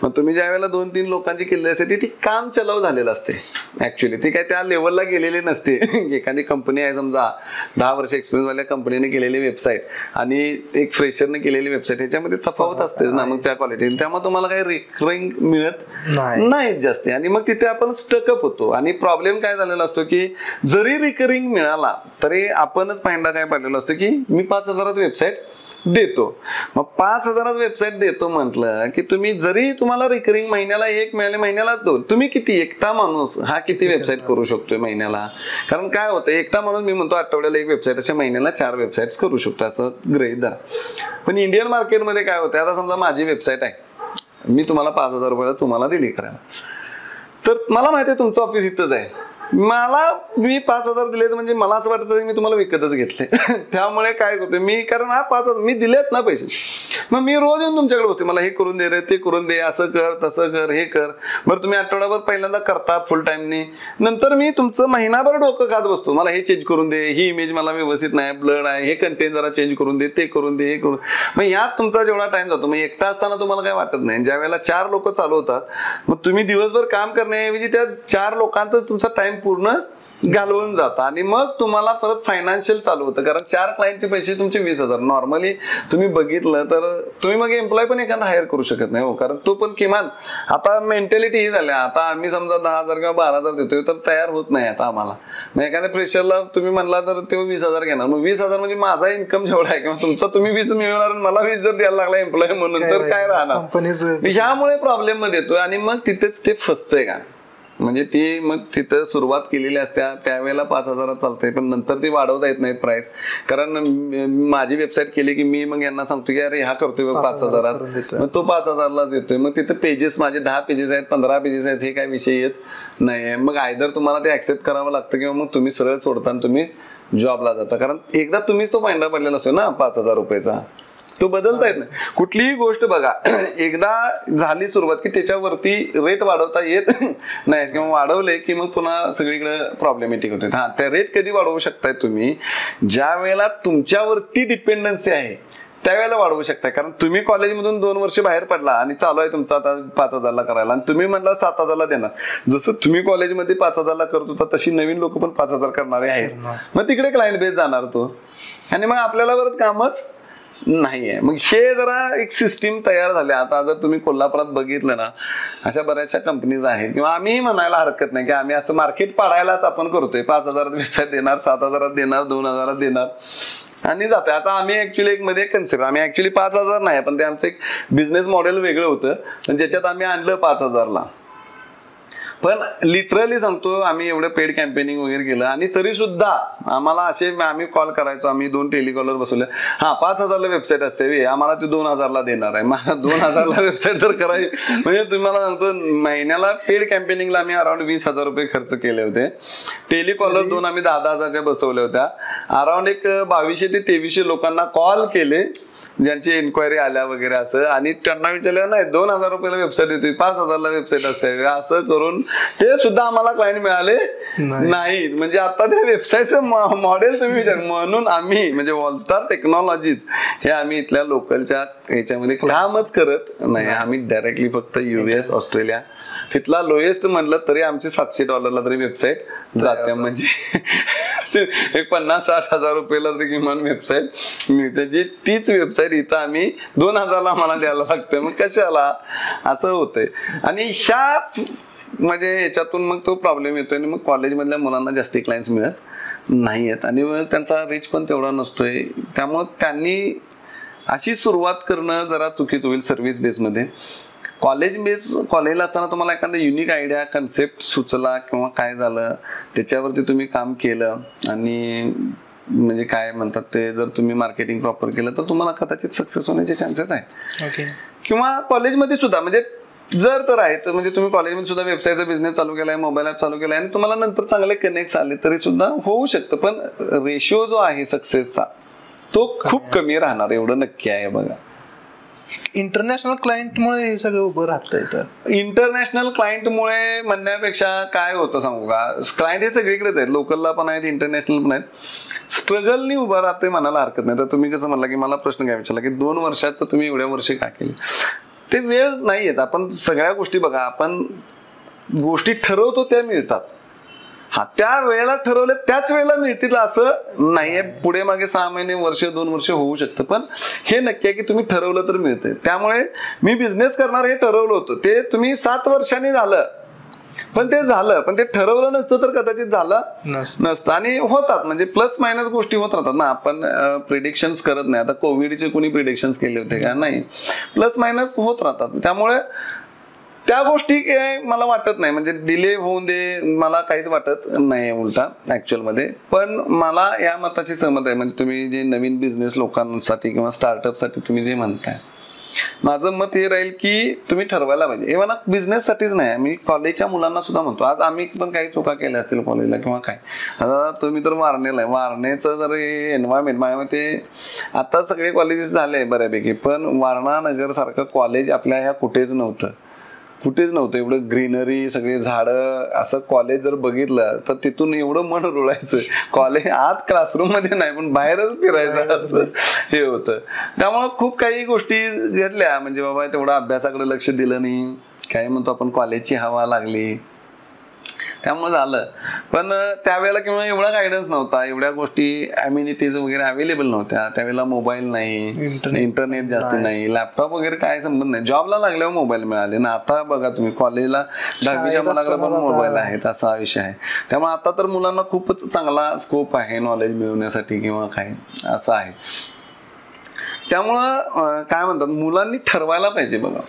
मग तुम्ही ज्या वेळेला 2-3 लोकांची केलेली असते ती काम चलाव झालेलं असते ऍक्च्युली, ती काय त्या लेवलला गेलेली नसते. एखादी कंपनी आहे समजा 10 वर्ष एक्सपिरियन्स वाल्या कंपनीने केलेली वेबसाईट आणि एक फ्रेशरने केलेली वेबसाईट, ह्याच्यामध्ये तफावत असते ना मग त्या क्वालिटी, त्यामुळे तुम्हाला काही रिकरिंग मिळत नाही जास्त, आणि मग तिथे आपण स्टकअप होतो. आणि प्रॉब्लेम काय झालेला असतो की जरी रिकरिंग मिळाला तरी आपणच फायदा काय पडलेला असतो की मी 5,000 वेबसाईट देतो. मग 5,000 वेबसाईट देतो म्हटलं की तुम्ही जरी तुम्हाला रिकरिंग महिन्याला 1 मिळाले, महिन्याला 2, तुम्ही किती, एकटा माणूस हा किती वेबसाईट करू शकतोय महिन्याला? कारण काय होतं, एकटा माणूस मी म्हणतो आठवड्याला 1 वेबसाईट, अशा महिन्याला 4 वेबसाईट करू शकतो असं गृहीत धरा. पण इंडियन मार्केटमध्ये काय होतं, आता समजा माझी वेबसाईट आहे, मी तुम्हाला 5,000 रुपयाला तुम्हाला दिली करायला, तर मला माहिती आहे तुमचं ऑफिस इथंच आहे, मी 5,000 दिले म्हणजे मला असं वाटतं की मी तुम्हाला विकतच घेतले. त्यामुळे काय होतं, मी कारण हा 5,000 मी दिलेत ना पैसे, मग मी रोज येऊन तुमच्याकडे बसते, मला हे करून दे रे, ते करून दे, असं कर तसं कर, हे कर. बरं तुम्ही आठवडाभर पहिल्यांदा करता फुल टाइमने, नंतर मी तुमचं महिनाभर डोकं खात बसतो, मला हे चेंज करून दे, ही इमेज मला व्यवस्थित नाही, ब्लड आहे, हे कंटेंट जरा चेंज करून दे, ते करून दे, हे करून. मग यात तुमचा जेवढा टाइम जातो, मग एकटा असताना तुम्हाला काय वाटत नाही. ज्या वेळेला 4 लोक चालवतात, मग तुम्ही दिवसभर काम करण्याऐवजी त्या 4 लोकांतच तुमचा टाइम पूर्ण घालवून जातं, आणि मग तुम्हाला परत फायनान्शियल चालू होतं. कारण 4 क्लायंटचे पैसे तुमचे 20,000. नॉर्मली तुम्ही बघितलं तर तुम्ही मग एम्प्लॉय पण एखादा हायर करू शकत नाही हो, कारण तो पण किमान आता मेंटॅलिटी ही झाली, आता आम्ही समजा 10,000 किंवा 12,000 देतोय तर तयार होत नाही आता आम्हाला. मग एखाद्या फ्रेशरला तुम्ही म्हणला तर ते 20,000 घेणार, मग 20,000 म्हणजे माझा इन्कम जेवढा आहे किंवा तुमचा तुम्ही 20 मिळवणार, मला 20 जर द्यायला लागला एम्प्लॉय म्हणून तर काय राहणार. ह्यामुळे प्रॉब्लेम मध्ये येतोय, आणि मग तिथेच ते फसतंय का, म्हणजे ती मग तिथं सुरुवात केलेली असत्या त्यावेळेला 5,000 चालतंय, पण नंतर ती वाढवता येत नाहीत प्राइस. कारण माझी वेबसाईट केली की मी मग यांना सांगतो की अरे ह्या करतोय 5,000, मग तो 5,000लाच येतोय. मग तिथं पेजेस माझे 10 पेजेस आहेत, 15 पेजेस आहेत, हे काय विषय येत नाहीये. मग आयदर तुम्हाला ते ऍक्सेप्ट करावं लागतं किंवा मग तुम्ही सरळ सोडता आणि तुम्ही जॉबला जाता, कारण एकदा तुम्हीच तो फायदा पडलेला असतो ना 5,000 रुपयाचा, तो बदलता येत नाही. कुठलीही गोष्ट बघा, एकदा झाली सुरुवात की त्याच्यावरती रेट वाढवता येत नाही, किंवा वाढवले की मग पुन्हा सगळीकडे प्रॉब्लेमॅटिक होते. हा, त्या रेट कधी वाढवू शकताय तुम्ही, ज्या वेळेला तुमच्यावरती डिपेंडन्सी आहे त्यावेळेला वाढवू शकताय. कारण तुम्ही कॉलेजमधून 2 वर्ष बाहेर पडला आणि चालू आहे तुमचा आता 5,000ला करायला, आणि तुम्ही म्हटलं 7,000ला देणार. जसं तुम्ही कॉलेजमध्ये 5,000ला करत होता तशी नवीन लोक पण 5,000 करणारे आहेत. मग तिकडे क्लायंट बेस जाणार तो, आणि मग आपल्याला परत कामच नाहीये. मग हे जरा एक सिस्टीम तयार झाली. आता जर तुम्ही कोल्हापुरात बघितलं ना, अशा बऱ्याचशा कंपनीज आहेत, किंवा आम्ही म्हणायला हरकत नाही की आम्ही असं मार्केट पाडायलाच आपण करतोय. 5,000 वेबसाईट देणार, 7,000 देणार, 2,000 देणार आणि जाते. आता आम्ही ऍक्च्युली एक मध्ये कन्सिडर, आम्ही ऍक्च्युली 5,000 नाही, पण ते आमचं एक बिझनेस मॉडेल वेगळं होतं, पण ज्याच्यात आम्ही आणलं 5,000ला. पण लिटरली सांगतो, आम्ही एवढं पेड कॅम्पेनिंग वगैरे केलं आणि तरी सुद्धा आम्हाला असे आम्ही कॉल करायचो, आम्ही 2 टेलिकॉलर बसवले, 5,000ला वेबसाईट असते, आम्हाला ती 2,000ला देणार आहे. मला 2,000ला वेबसाईट जर करायची म्हणजे तुम्हाला सांगतो, महिन्याला पेड कॅम्पेनिंगला आम्ही अराउंड 20,000 रुपये खर्च केले होते. टेलिकॉलर 2 आम्ही 10,000च्या बसवल्या होत्या. अराउंड एक 2,200 ते 2,300 लोकांना कॉल केले ज्यांची इन्क्वायरी आल्या वगैरे असं, आणि त्यांना विचारलं नाही 2,000 रुपयाला वेबसाईट येते, 5,000ला वेबसाईट असते, असं करून ते सुद्धा आम्हाला क्लायंट मिळाले नाही. म्हणजे आता त्या वेबसाईटचं मॉडेल तुम्ही विचार, म्हणून आम्ही म्हणजे वॉलस्टार टेक्नॉलॉजीज हे आम्ही इथल्या लोकलच्या ह्याच्यामध्ये कामच करत नाही. आम्ही डायरेक्टली फक्त US, ऑस्ट्रेलिया, तिथला लोएस्ट म्हणलं तरी आमची $700 तरी वेबसाईट जाते. म्हणजे एक 50-60 हजार रुपयाला तरी किमान वेबसाईट मिळते, जी तीच वेबसाईट इथं आम्ही 2,000ला आम्हाला द्यायला लागतं. मग कशाला असं होतंय. आणि ह्या म्हणजे याच्यातून मग तो प्रॉब्लेम येतोय, आणि मग कॉलेजमधल्या मुलांना जास्ती क्लायंट्स मिळत नाही आहेत, आणि त्यांचा रीच पण तेवढा नसतोय. त्यामुळं त्यांनी अशी सुरुवात करणं जरा चुकीचं होईल. सर्व्हिस बेसमध्ये कॉलेजला असताना तुम्हाला एखादा युनिक आयडिया, कन्सेप्ट सुचला किंवा काय झालं, त्याच्यावरती तुम्ही काम केलं, आणि म्हणजे काय म्हणतात ते, जर तुम्ही मार्केटिंग प्रॉपर केलं तर तुम्हाला कदाचित सक्सेस होण्याचे चान्सेस आहेत. किंवा कॉलेजमध्ये सुद्धा म्हणजे जर तर आहे तर म्हणजे तुम्ही कॉलेजमध्ये सुद्धा वेबसाईटचा बिझनेस चालू केलाय, मोबाईल ॲप चालू केलाय, आणि तुम्हाला नंतर चांगले कनेक्ट आले तरी सुद्धा होऊ शकतं. पण रेशिओ जो आहे सक्सेसचा तो खूप कमी राहणार, एवढं नक्की आहे बघा. इंटरनॅशनल क्लायंटमुळे हे सगळं उभं राहतंय. तर इंटरनॅशनल क्लायंटमुळे म्हणण्यापेक्षा काय होतं सांगू का, क्लायंट हे सगळीकडेच आहेत, लोकलला पण आहेत, इंटरनॅशनल पण आहेत. स्ट्रगलनी उभं राहते म्हणायला हरकत नाही. तर तुम्ही कसं म्हणला की मला प्रश्न काय विचारला की 2 वर्षाचं तुम्ही एवढ्या वर्षी का केले, ते वेळ नाही येत. आपण सगळ्या गोष्टी बघा, आपण गोष्टी ठरवतो त्या मिळतात. त्या वेळेला ठरवलं त्याच वेळेला मिळतील असं नाहीये. पुढे मागे 6 महिने, वर्ष, 2 वर्ष होऊ शकतं, पण हे नक्की आहे की तुम्ही ठरवलं तर मिळतंय. त्यामुळे मी बिझनेस करणार हे ठरवलं होतं, ते तुम्ही 7 वर्षांनी झालं, पण ते झालं. पण ते ठरवलं नसतं तर कदाचित झालं नसतं. आणि होतात म्हणजे प्लस मायनस गोष्टी होत राहतात ना. आपण प्रिडिक्शन्स करत नाही. आता कोविडचे कोणी प्रिडिक्शन्स केले होते का? नाही. प्लस मायनस होत राहतात. त्यामुळे त्या गोष्टी काय मला वाटत नाही, म्हणजे डिले होऊन दे मला काहीच वाटत नाही उलटा ऍक्च्युअलमध्ये. पण मला या मताची सहमत आहे. म्हणजे तुम्ही जे नवीन बिझनेस लोकांसाठी किंवा स्टार्टअपसाठी तुम्ही जे म्हणताय, माझं मत हे राहील की तुम्ही ठरवायला पाहिजे. हे मला बिझनेससाठीच नाही, मी कॉलेजच्या मुलांना सुद्धा म्हणतो. आज आम्ही पण काही चुका केल्या असतील कॉलेजला किंवा काय. आता तुम्ही तर वारणेला आहे, वारणेचं जर एन्व्हायरमेंट माझ्यामध्ये आता सगळे कॉलेजेस झाले बऱ्यापैकी, पण वारणा नगर सारखं कॉलेज आपल्या ह्या कुठेच नव्हतं. एवढं ग्रीनरी, सगळे झाडं, असं कॉलेज जर बघितलं तर तिथून एवढं मन रुळायचं. कॉलेज आत क्लासरूम मध्ये नाही पण बाहेरच फिरायचं असं हे होतं. त्यामुळे खूप काही गोष्टी घडल्या. म्हणजे बाबा तेवढं अभ्यासाकडे लक्ष दिलं नाही, काय म्हणतो आपण कॉलेजची हवा लागली, त्यामुळे झालं. पण त्यावेळेला किंवा एवढा गायडन्स नव्हता, एवढ्या गोष्टी अम्युनिटीज वगैरे अवेलेबल नव्हत्या. त्यावेळेला मोबाईल नाही, इंटरनेट जास्त नाही, लॅपटॉप वगैरे काय संबंध नाही. जॉबला लागल्यावर मोबाईल मिळाले ना. आता बघा तुम्ही कॉलेजला 10वीच्या मुलाकडे पण मोबाईल आहेत, असा विषय आहे. त्यामुळे आता तर मुलांना खूपच चांगला स्कोप आहे नॉलेज मिळवण्यासाठी किंवा काय असं आहे. त्यामुळं काय म्हणतात, मुलांनी ठरवायला पाहिजे बघा.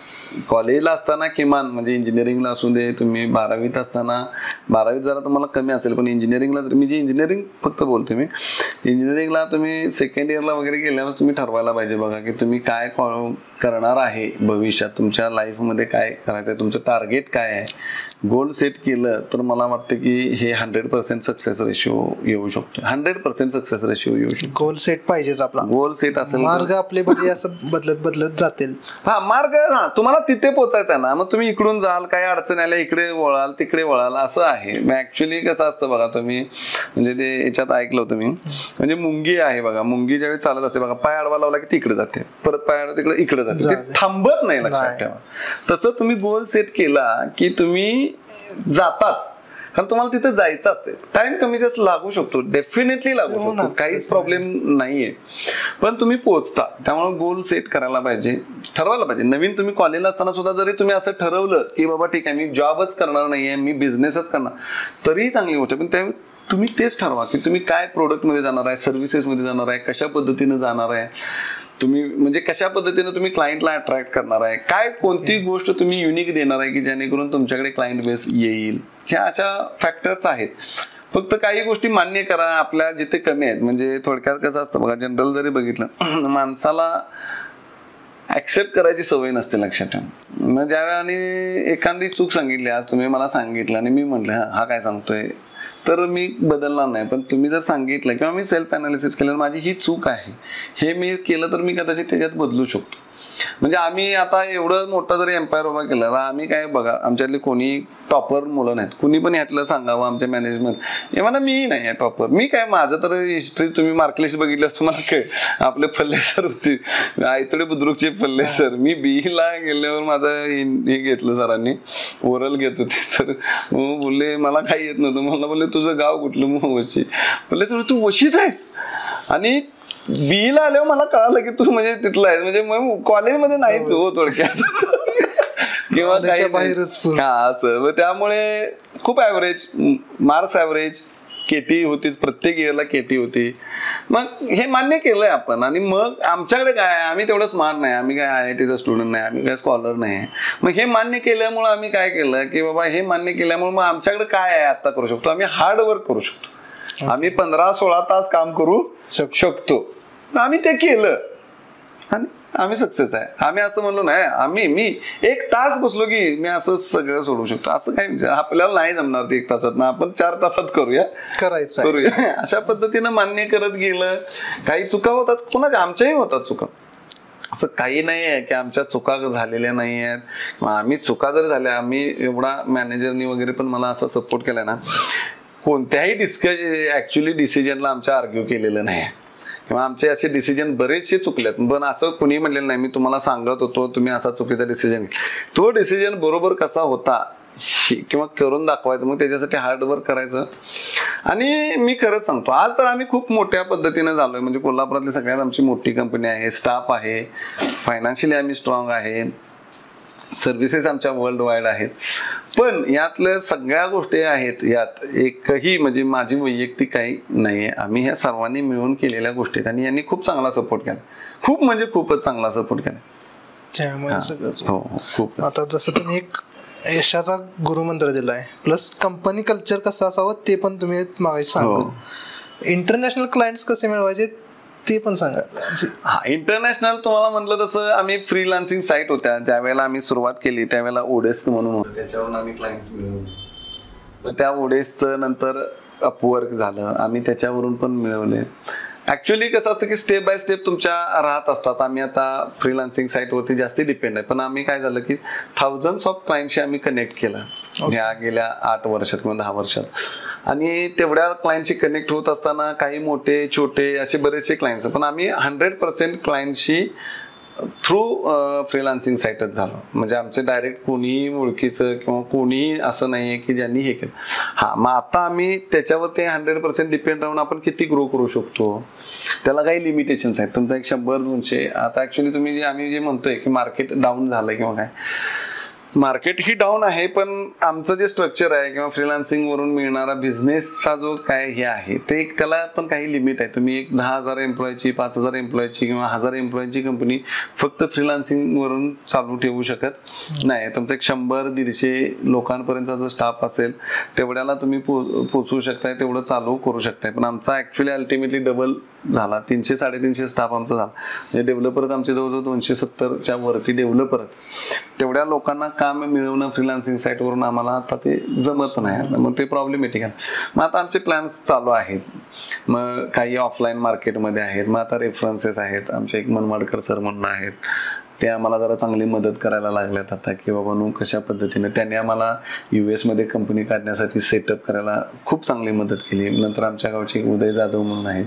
कॉलेजला असताना किमान म्हणजे इंजिनिअरिंगला असू दे, तुम्ही 12वीत असताना, 12वीत जरा तुम्हाला कमी असेल, पण इंजिनिअरिंगला मी जे इंजिनिअरिंग फक्त बोलते, मी इंजिनिअरिंगला तुम्ही सेकंड इयरला वगैरे गेल्यावर तुम्ही ठरवायला पाहिजे बघा की तुम्ही काय करणार आहे भविष्यात, तुमच्या लाईफमध्ये काय करायचं आहे, तुमचं टार्गेट काय आहे. गोल सेट केलं तर मला वाटतं की हे 100% सक्सेस रेशिओ येऊ शकतो. 100% सक्सेस रेशिओ येऊ शकतो. गोल सेट पाहिजेच आपला. गोल सेट असेल, मार्ग आपले बदले असं बदलत जातील. मार्ग तुम्हाला तिथे पोहोचायचा ना. मग तुम्ही इकडून जाल, काही अडचण आल्या इकडे वळाल, तिकडे वळाल, असं आहे. ऍक्च्युअली कसं असतं बघा, तुम्ही म्हणजे ते याच्यात ऐकलं होतं मी, म्हणजे मुंगी आहे बघा, मुंगी ज्यावेळी चालत असते बघा, पाय आडवा लावला की तिकडे जाते, परत पाय आडवा तिकडे इकडे जाते, ते थांबत नाही, लक्षात ठेवा. तसं तुम्ही गोल सेट केला की तुम्ही जाताच, कारण तुम्हाला तिथे जायचं असते. टाइम कमी जास्त लागू शकतो, डेफिनेटली लागू शकतो, काहीच प्रॉब्लेम नाहीये, पण तुम्ही पोहोचता. त्यामुळे गोल सेट करायला पाहिजे, ठरवायला पाहिजे. नवीन तुम्ही कॉलेजला असताना सुद्धा जरी तुम्ही असं ठरवलं की बाबा ठीक आहे मी जॉबच करणार नाहीये, मी बिझनेसच करणार, तरीही चांगली गोष्ट. पण त्या तुम्ही तेच ठरवा की तुम्ही काय प्रोडक्ट मध्ये जाणार आहे, सर्व्हिसेस मध्ये जाणार आहे, कशा पद्धतीने जाणार आहे तुम्ही, म्हणजे कशा पद्धतीने तुम्ही क्लायंटला अट्रॅक्ट करणार आहे, काय कोणती गोष्ट तुम्ही युनिक देणार आहे की जेणेकरून तुमच्याकडे क्लायंट बेस येईल. ह्या अशा फॅक्टर्स आहेत. फक्त काही गोष्टी मान्य करा आपल्या जिथे कमी आहेत. म्हणजे थोडक्यात कसं असतं बघा, जनरल जरी बघितलं, माणसाला ऍक्सेप्ट करायची सवय नसते, लक्षात ठेवा. मग ज्यावेळेला आणि एखादी चूक सांगितली, आज तुम्ही मला सांगितलं आणि मी म्हटलं हा काय सांगतोय, तर मी बदलणार नाही. पण तुम्ही जर सांगितलं किंवा मी सेल्फ अनालिसिस केलं, माझी ही चूक आहे, हे मी केलं तर मी कदाचित त्याच्यात बदलू शकतो. म्हणजे आम्ही आता एवढं मोठा जरी एम्पायर उभा केला तर आम्ही काय बघा, आमच्यातले कोणी टॉपर मुलं नाहीत. कुणी पण यातलं सांगावं आमच्या मॅनेजमेंट, हे म्हणा मीही नाही आहे टॉपर. मी काय, माझं तर हिस्ट्री तुम्ही मार्कलिस्ट बघितलं असतं मला काय, आपले फल्ले सर होते, आयतडे बुद्रुकचे फल्ले सर. मी बीला गेल्यावर माझं हे घेतलं सरांनी, ओरल घेत होते सर. बोलले मला काही येत नव्हतं. मला बोलले तुझं गाव कुठलं? मग वशी. बोलले सर तू वशीच आहेस. आणि बीला आल्यावर मला कळालं की तू म्हणजे तिथला आहेस, म्हणजे मग कॉलेजमध्ये नाहीच हो थोडक्यात किंवा काही. हा असं. त्यामुळे खूप ऍव्हरेज मार्क्स, ऍव्हरेज केटी होतीच, प्रत्येक इयरला केटी होती. मग हे मान्य केलंय आपण. आणि मग आमच्याकडे काय, आम्ही तेवढं स्मार्ट नाही, आम्ही काय IITचा स्टुडंट नाही, आम्ही काय स्कॉलर नाही. मग हे मान्य केल्यामुळे आम्ही काय केलं की बाबा हे मान्य केल्यामुळे मग आमच्याकडे काय आहे आता करू शकतो, आम्ही हार्ड वर्क करू शकतो. आम्ही 15-16 तास काम करू शकतो. आम्ही ते केलं आणि आम्ही सक्सेस आहे. आम्ही असं म्हणलो नाही, मी 1 तास बसलो की मी असं सगळं सोडू शकतो, असं काही आपल्याला नाही जमणार ते 1 तासात ना, आपण 4 तासात करूया. अशा पद्धतीनं मान्य करत गेलं. काही चुका होतात, कोणाच्या आमच्याही होतात चुका, असं काही नाही आहे की आमच्या चुका झालेल्या नाही आहेत. आम्ही चुका जर झाल्या, आम्ही एवढा मॅनेजरनी वगैरे पण मला असा सपोर्ट केलाय ना, कोणत्याही ऍक्च्युली डिसिजनला आमच्या आर्ग्यू केलेलं नाही किंवा आमचे असे डिसिजन बरेचसे चुकलेत. पण असं कुणी म्हणलेलं नाही, मी तुम्हाला सांगत होतो तुम्ही असा चुकीचा डिसिजन, तो डिसिजन बरोबर कसा होता किंवा करून दाखवायचं. मग त्याच्यासाठी हार्डवर्क करायचं. आणि मी खरंच सांगतो, आज तर आम्ही खूप मोठ्या पद्धतीने झालोय. म्हणजे कोल्हापुरातली सगळ्यात आमची मोठी कंपनी आहे, स्टाफ आहे, फायनान्शियली आम्ही स्ट्रॉंग आहे, सर्व्हिसेस आमच्या वर्ल्ड वाईड आहेत. पण यातल्या सगळ्या गोष्टी आहेत, यात एकही म्हणजे माझी वैयक्तिक काही नाहीये. आम्ही ह्या सर्वांनी मिळून केलेल्या गोष्टी आहेत आणि यांनी खूप चांगला सपोर्ट केला, खूप म्हणजे खूपच चांगला सपोर्ट केला. हो खूप. आता जसं तुम्ही एक यशाचा गुरुमंत्र दिलाय, प्लस कंपनी कल्चर कसं असावं ते पण तुम्ही मागे सांगा. इंटरनॅशनल क्लायंट्स कसे मिळवायचे ते पण सांगा. हा, इंटरनॅशनल तुम्हाला म्हटलं तसं आम्ही फ्रीलान्सिंग साईट होत्या ज्यावेळेला आम्ही सुरुवात केली, त्यावेळेला ओडेस्क म्हणून होतं, त्याच्यावरून आम्ही क्लायंट्स मिळवले. त्या ओडेस्कचं नंतर अपवर्क झालं, आम्ही त्याच्यावरून पण मिळवले. ऍक्च्युअली कसं असतं की स्टेप बाय स्टेप तुमच्या राहत असतात. आम्ही आता फ्रीलान्सिंग साईटवरती जास्ती डिपेंड आहे, पण आम्ही काय झालं की थाउजंड्स ऑफ क्लायंटशी आम्ही कनेक्ट केलं या गेल्या 8 वर्षात किंवा 10 वर्षात. आणि तेवढ्या क्लायंटशी कनेक्ट होत असताना काही मोठे छोटे असे बरेचसे क्लायंट्स, पण आम्ही 100% क्लायंटशी थ्रू फ्रीलान्सिंग साईटच झालो. म्हणजे आमचे डायरेक्ट कोणीही ओळखीचं किंवा कोणीही असं नाहीये की ज्यांनी हे केलं. हा, मग आता आम्ही त्याच्यावरती 100% डिपेंड राहून आपण किती ग्रो करू शकतो, त्याला काही लिमिटेशन्स आहेत. तुमचा 100-200 आता ऍक्च्युली तुम्ही आम्ही जे म्हणतोय की मार्केट डाऊन झालं किंवा काय, मार्केट ही डाऊन आहे, पण आमचं जे स्ट्रक्चर आहे किंवा फ्रीलान्सिंग वरून मिळणारा बिझनेसचा जो काय हे आहे ते त्याला पण काही लिमिट आहे. तुम्ही एक 10,000 एम्प्लॉयची, 5,000 एम्प्लॉयची किंवा 1,000 एम्प्लॉयची कंपनी फक्त फ्रीलान्सिंग वरून चालू ठेवू शकत नाही. तुमचं 100-150 लोकांपर्यंतचा जो स्टाफ असेल तेवढ्याला तुम्ही पोचवू शकताय, तेवढं चालू करू शकताय. पण आमचा ऍक्च्युली अल्टिमेटली डबल झाला, 300-350 स्टाफ आमचा झाला. म्हणजे डेव्हलपर्स आमचे जवळजवळ 270च्या वरती डेव्हलपर. तेवढ्या लोकांना काम मिळवणं फ्रीलान्सिंग साईटवरून आम्हाला आता ते जमत नाही, मग ते प्रॉब्लेमॅटिक आहे. मग आता आमचे प्लॅन्स चालू आहेत. मग काही ऑफलाईन मार्केटमध्ये आहेत, मग आता रेफरन्सेस आहेत. आमचे एक मनमाडकर सर म्हणून आहेत, ते आम्हाला जरा चांगली मदत करायला लागल्यात आता की बाबा नु कशा पद्धतीने. त्यांनी आम्हाला US मध्ये कंपनी काढण्यासाठी सेटअप करायला खूप चांगली मदत केली. नंतर आमच्या गावचे उदय जाधव म्हणून आहेत,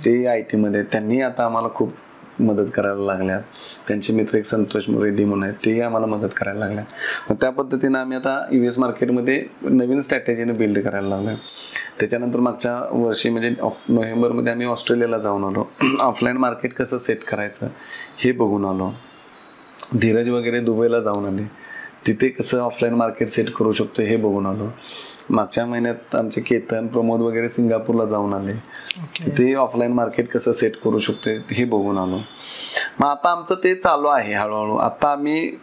ते IT मध्ये, त्यांनी आता आम्हाला खूप मदत करायला लागल्यात. त्यांचे मित्र एक संतोष रेड्डी म्हणून आहेत, तेही आम्हाला मदत करायला लागल्या. मग त्या पद्धतीने आम्ही आता US मार्केटमध्ये नवीन स्ट्रॅटेजीने बिल्ड करायला लागलोय. त्याच्यानंतर मागच्या वर्षी म्हणजे नोव्हेंबरमध्ये आम्ही ऑस्ट्रेलियाला जाऊन आलो. ऑफलाईन मार्केट कसं सेट करायचं हे बघून आलो. धीरज वगैरे दुबईला जाऊन आले, तिथे कसं ऑफलाईन मार्केट सेट करू शकतो हे बघून आलो. मागच्या महिन्यात आमचे केतन, प्रमोद वगैरे सिंगापूरला जाऊन आले, तिथे ऑफलाईन मार्केट कसं सेट करू शकतो हे बघून आलो. मग आता आमचं ते चालू आहे हळूहळू. आता आम्ही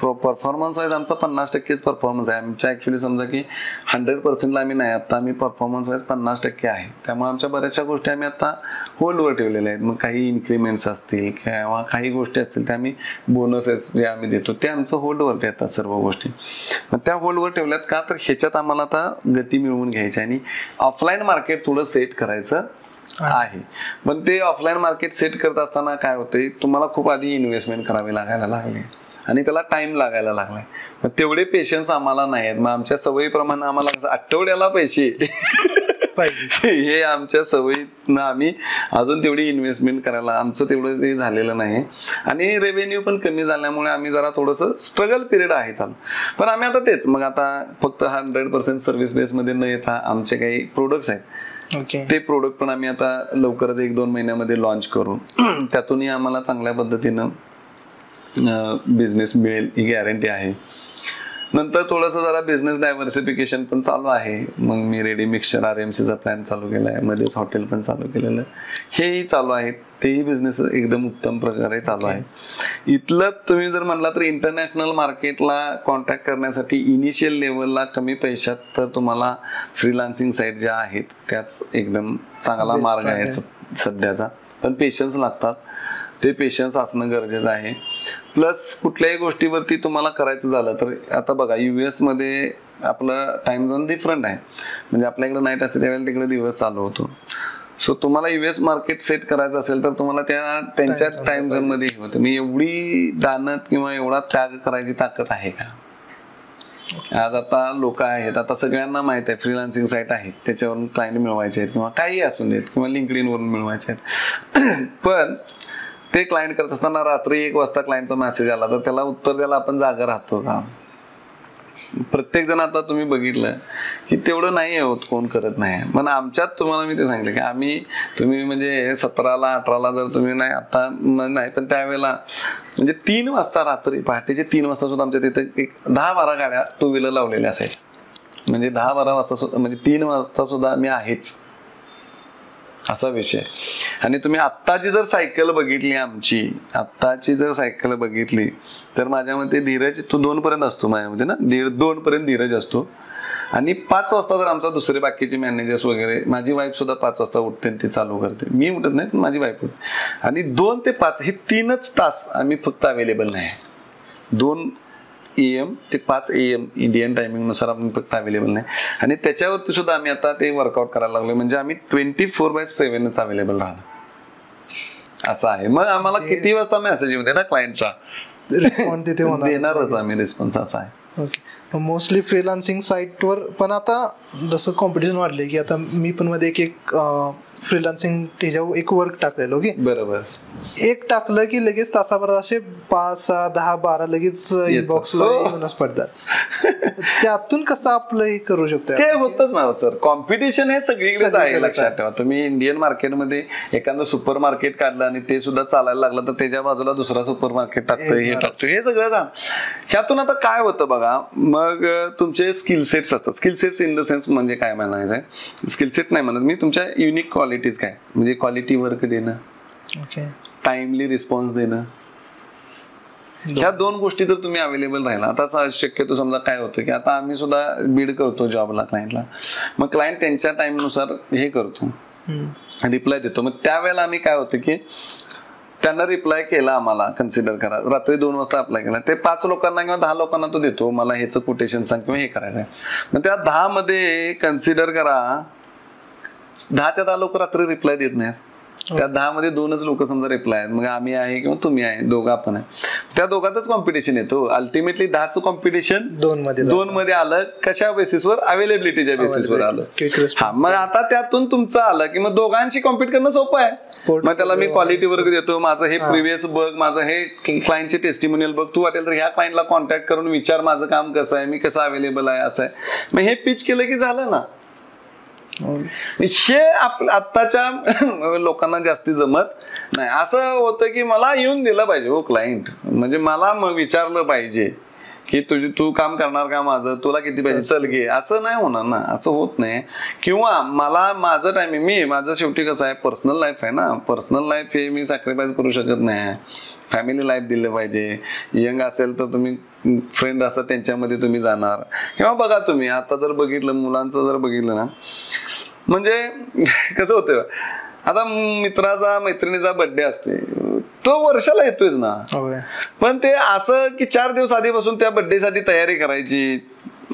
परफॉर्मन्स वाईज आमचा 50%च परफॉर्मन्स आहे आमच्या. ऍक्च्युली समजा की 100%ला आम्ही नाही, आता आम्ही परफॉर्मन्स वाईज 50% आहे. त्यामुळे आमच्या बऱ्याचशा गोष्टी आम्ही आता होल्डवर ठेवलेल्या आहेत. मग काही इन्क्रीमेंट्स असतील किंवा काही गोष्टी असतील त्या आम्ही बोनसेस जे आम्ही देतो ते आमचं होल्डवर येतात सर्व गोष्टी. मग त्या होल्डवर ठेवल्यात का, तर ह्याच्यात आम्हाला आता गती मिळवून घ्यायची आणि ऑफलाईन मार्केट थोडं सेट करायचं आहे. पण ते ऑफलाईन मार्केट सेट करत असताना काय होते, तुम्हाला खूप आधी इन्व्हेस्टमेंट करावी लागायला लागली आणि त्याला टाइम लागायला लागलाय. मग तेवढे पेशन्स आम्हाला नाही आहेत. मग आमच्या सवयीप्रमाणे आम्हाला आठवड्याला पैसे हे आमच्या सवयीतनं आम्ही अजून तेवढी इन्व्हेस्टमेंट करायला आमचं तेवढं ते झालेलं नाही. आणि रेव्हेन्यू पण कमी झाल्यामुळे आम्ही जरा थोडंसं स्ट्रगल पिरियड आहे चालू. पण आम्ही आता तेच मग आता फक्त 100% सर्व्हिस बेसमध्ये न येता आमचे काही प्रोडक्ट्स आहेत, ते प्रोडक्ट पण आम्ही आता लवकरच 1-2 महिन्यामध्ये लॉन्च करू. त्यातूनही आम्हाला चांगल्या पद्धतीनं बिझनेस मिळेल ही गॅरंटी आहे. नंतर थोडंसं जरा बिझनेस डायव्हर्सिफिकेशन पण चालू आहे. मग मी रेडी मिक्सचर RMCचा प्लॅन चालू केला आहे, मध्येच हॉटेल पण चालू केलेलं आहे. हेही चालू आहेत, तेही बिझनेस एकदम उत्तम प्रकारे चालू आहे. इथलं तुम्ही जर म्हणला तर इंटरनॅशनल मार्केटला कॉन्टॅक्ट करण्यासाठी इनिशियल लेवलला कमी पैशात तर तुम्हाला फ्रीलान्सिंग साईट ज्या आहेत त्याच एकदम चांगला मार्ग आहे सध्याचा. पण पेशन्स लागतात, ते पेशन्स असणं गरजेचं आहे. प्लस कुठल्याही गोष्टीवरती तुम्हाला करायचं झालं तर आता बघा US मध्ये आपलं टाइम झोन डिफरंट आहे. म्हणजे आपल्याकडे नाईट असते त्यावेळेला तिकडे दिवस चालू होतो. सो तुम्हाला US मार्केट सेट करायचं असेल तर तुम्हाला त्यांच्या टाइम झोन मध्ये होतं. मी एवढी दानत किंवा एवढा त्याग करायची ताकद आहे का? आज आता लोक आहेत, आता सगळ्यांना माहित आहे फ्रीलान्सिंग साईट आहेत, त्याच्यावरून क्लायंट मिळवायचे आहेत किंवा काही असून देत किंवा LinkedIn वरून मिळवायचे आहेत. पण ते क्लायंट करत असताना रात्री 1 वाजता क्लायंटचा मेसेज आला तर त्याला उत्तर द्यायला आपण जागा राहतो का? प्रत्येक जण आता तुम्ही बघितलं की तेवढं नाही होत, कोण करत नाही. पण आमच्यात तुम्हाला मी ते सांगितलं की तुम्ही म्हणजे 17ला 18ला जर तुम्ही नाही आता नाही, पण त्यावेळेला म्हणजे 3 वाजता रात्री पहाटेचे 3 वाजता सुद्धा आमच्या तिथे 10-12 गाड्या 2 व्हीलर लावलेल्या असायच्या. म्हणजे 10-12 वाजता म्हणजे 3 वाजता सुद्धा आम्ही आहेच असा विषय. आणि तुम्ही आत्ताची जर सायकल बघितली आत्ताची जर सायकल बघितली तर माझ्या मते धीरज तो 2 पर्यंत असतो माझ्यामध्ये ना, 1:30-2 पर्यंत धीरज असतो. आणि 5 वाजता जर आमचा दुसरे बाकीचे मॅनेजर्स वगैरे, माझी वाईफ सुद्धा 5 वाजता उठते ती चालू करते, मी उठत नाही पण माझी वाईफ उठते. आणि 2 ते 5 हे 3च तास आम्ही फक्त अवेलेबल नाही. 2 AM ते 5 AM इंडियन टायमिंग नुसार आपण फक्त अवेलेबल नाही. आणि त्याच्यावरती सुद्धा आम्ही आता ते वर्कआउट करायला लागलो. म्हणजे आम्ही 24/7च अवेलेबल राहणार असं आहे. मग आम्हाला किती वाजता मेसेज येऊ दे ना क्लायंटचा, देणारच आम्ही रिस्पॉन्स असा आहे. मोस्टली फ्रीलान्सिंग साईटवर. पण आता जसं कॉम्पिटिशन वाढले की आता मी पण मध्ये एक फ्रीलान्सिंग त्याच्यावर एक वर्क टाकलेलं. ओके, बरोबर. एक टाकलं की लगेच तासाभरात असे 5, 6, 10, 12 लगेच इनबॉक्सला येऊनच पडतात. त्यातून कसं आपलं हे करू शकतो? ते होतच ना सर, कॉम्पिटिशन हे सगळीकडेच आहे. लक्षात ठेवा, तुम्ही इंडियन मार्केटमध्ये एखादं सुपर मार्केट काढलं आणि ते सुद्धा चालायला लागलं तर त्याच्या बाजूला दुसरा सुपर मार्केट टाकतोय, हे टाकतोय, हे सगळं जा. ह्यातून आता काय होतं बघा, मग तुमचे स्किल सेट्स असतात. Skill sets in the sense म्हणजे काय म्हणायचंय, स्किल सेट नाही म्हणत मी, तुमच्या युनिक क्वालिटीज काय, म्हणजे क्वालिटी वर्क देणं, टाइमली रिस्पॉन्स देणं, ह्या 2 गोष्टी जर तुम्ही अवेलेबल राहिला. आता शक्यतो समजा काय होतं की आता आम्ही सुद्धा बीड करतो जॉबला क्लायंटला, मग क्लायंट त्यांच्या टाइमनुसार हे करतो, रिप्लाय देतो. मग त्यावेळेला आम्ही काय होतं की त्यांना रिप्लाय केला, आम्हाला कन्सिडर करा, रात्री 2 वाजता अप्लाय केला, ते 5 लोकांना किंवा 10 लोकांना तो देतो, मला ह्याचं कोटेशन सांग किंवा हे करायचं आहे. मग त्या 10 मध्ये कन्सिडर करा 10च्या 10 लोक रात्री रिप्लाय देत नाहीत. त्या 10 मध्ये 2च लोक समजा रिप्लाय आहेत, मग आम्ही आहे किंवा तुम्ही आहे, दोघं आपण आहे, त्या दोघातच कॉम्पिटिशन येतो. अल्टिमेटली 10चं कॉम्पिटिशन 2 मध्ये आलं. कशा बेसिसवर? अवेलेबिलिटीच्या बेसिसवर आलं. हा, मग आता त्यातून तुमचं आलं की मग दोघांशी कॉम्पिट करणं सोपं आहे. मग त्याला मी क्वालिटी वर्क देतो, माझं हे प्रिव्हियस बघ, माझं हे क्लायंटचे टेस्टिमोनियल बघ, तू वाटेल तर ह्या क्लायंटला कॉन्टॅक्ट करून विचार माझं काम कसं आहे, मी कसं अवेलेबल आहे, असं आहे. मग हे पिच केलं की झालं ना. हे आत्ताच्या लोकांना जास्ती जमत नाही. असं होतं की मला येऊन दिलं पाहिजे हो क्लायंट, म्हणजे मला विचारलं पाहिजे की तू काम करणार का माझं, तुला किती पाहिजे चल घे, असं नाही होणार ना, असं होत नाही. किंवा मला माझं टायमिंग माझं शेवटी कसं आहे पर्सनल लाईफ आहे ना, पर्सनल लाईफ हे मी सॅक्रिफाईस करू शकत नाही. फॅमिली लाईफ दिलं पाहिजे. यंग असेल तर तुम्ही फ्रेंड असतात त्यांच्यामध्ये तुम्ही जाणार. किंवा बघा तुम्ही आता जर बघितलं मुलांचं जर बघितलं ना, म्हणजे कसं होतं आता मित्राचा मैत्रिणीचा बर्थडे असतोय तो वर्षाला येतोयच ना, पण ते असं की 4 दिवस आधीपासून त्या बर्थडे साठी तयारी करायची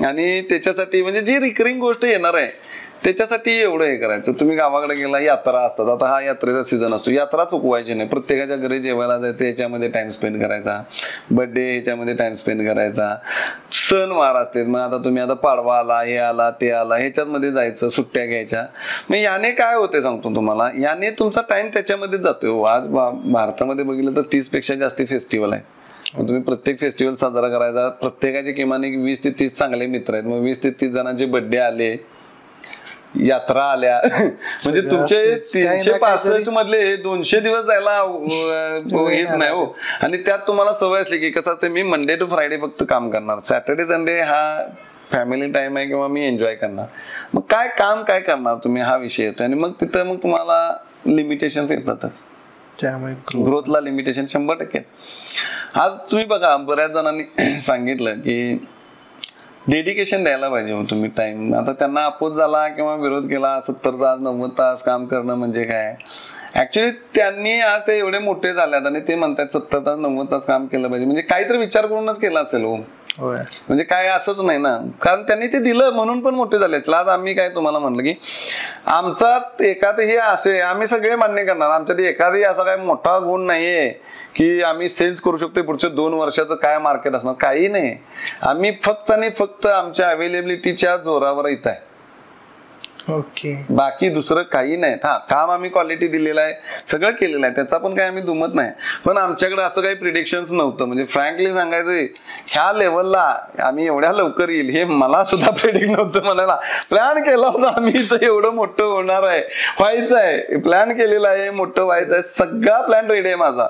आणि त्याच्यासाठी म्हणजे जी रिकरिंग गोष्ट येणार आहे त्याच्यासाठी एवढं हे करायचं. तुम्ही गावाकडे गेला यात्रा असतात, आता हा यात्रेचा सीझन असतो, यात्रा चुकवायची नाही, प्रत्येकाच्या घरी जेवायला जायचं, याच्यामध्ये टाइम स्पेंड करायचा, बर्थडे ह्याच्यामध्ये टाइम स्पेंड करायचा, सणवार असते, मग आता तुम्ही आता पाडवा आला, हे आला ते आला, ह्याच्यामध्ये जायचं, सुट्ट्या घ्यायच्या. मग याने काय होते सांगतो तुम्हाला, याने तुमचा टाइम त्याच्यामध्ये जातोय. आज भारतामध्ये बघितलं तर 30 पेक्षा जास्त फेस्टिवल आहे. तुम्ही प्रत्येक फेस्टिवल साजरा करायचा, प्रत्येकाचे किमान 20 ते 30 चांगले मित्र आहेत, मग 20 ते 30 जणांचे बर्थडे आले, यात्रा आल्या, म्हणजे तुमचे 365 मधले 200 दिवस जायला हेच नाही हो. आणि त्यात तुम्हाला सवय असली की कसं ते मी मंडे टू फ्रायडे फक्त काम करणार, सॅटर्डे संडे हा फॅमिली टाइम आहे किंवा मी एन्जॉय करणार. मग काय काम काय करणार तुम्ही, हा विषय येतो. आणि मग तिथं मग तुम्हाला लिमिटेशन्स येतातच, त्यामुळे ग्रोथला लिमिटेशन 100%. आज तुम्ही बघा बऱ्याच जणांनी सांगितलं की डेडिकेशन द्यायला पाहिजे हो तुम्ही टाइम. आता त्यांना अपोज झाला किंवा विरोध केला, 70 तास 90 तास काम करणं म्हणजे काय. ऍक्च्युली त्यांनी आज ते एवढे मोठे झाल्यात आणि ते म्हणतात 70 तास 90 तास काम केलं पाहिजे, म्हणजे काहीतरी विचार करूनच केला असेल हो. म्हणजे काय असंच नाही ना, कारण त्यांनी ते दिलं म्हणून पण मोठे झाले. आज आम्ही काय तुम्हाला म्हणलं की आमचा एखादही असे आम्ही सगळे मान्य करणार, आमच्यात एखादी असा काय मोठा गुण नाहीये की आम्ही सेल्स करू शकतो पुढच्या 2 वर्षाचं काय मार्केट असणार, काही नाही. आम्ही फक्त आणि फक्त आमच्या अवेलेबिलिटीच्या जोरावर येत आहे. ओके, बाकी दुसरं काही नाही. हा काम आम्ही क्वालिटी दिलेलं आहे, सगळं केलेलं आहे, त्याचा पण काही आम्ही दुमत नाही. पण आमच्याकडे असं काही प्रिडिक्शन्स नव्हतं. म्हणजे फ्रँकली सांगायचं ह्या लेवलला आम्ही एवढ्या लवकर येईल हे मला सुद्धा प्रिडिक्ट नव्हतं. म्हणायला प्लॅन केला होता आम्ही इथं एवढं मोठं होणार आहे, व्हायचं आहे, प्लॅन केलेला आहे, मोठं व्हायचं आहे, सगळा प्लॅन रेडी आहे माझा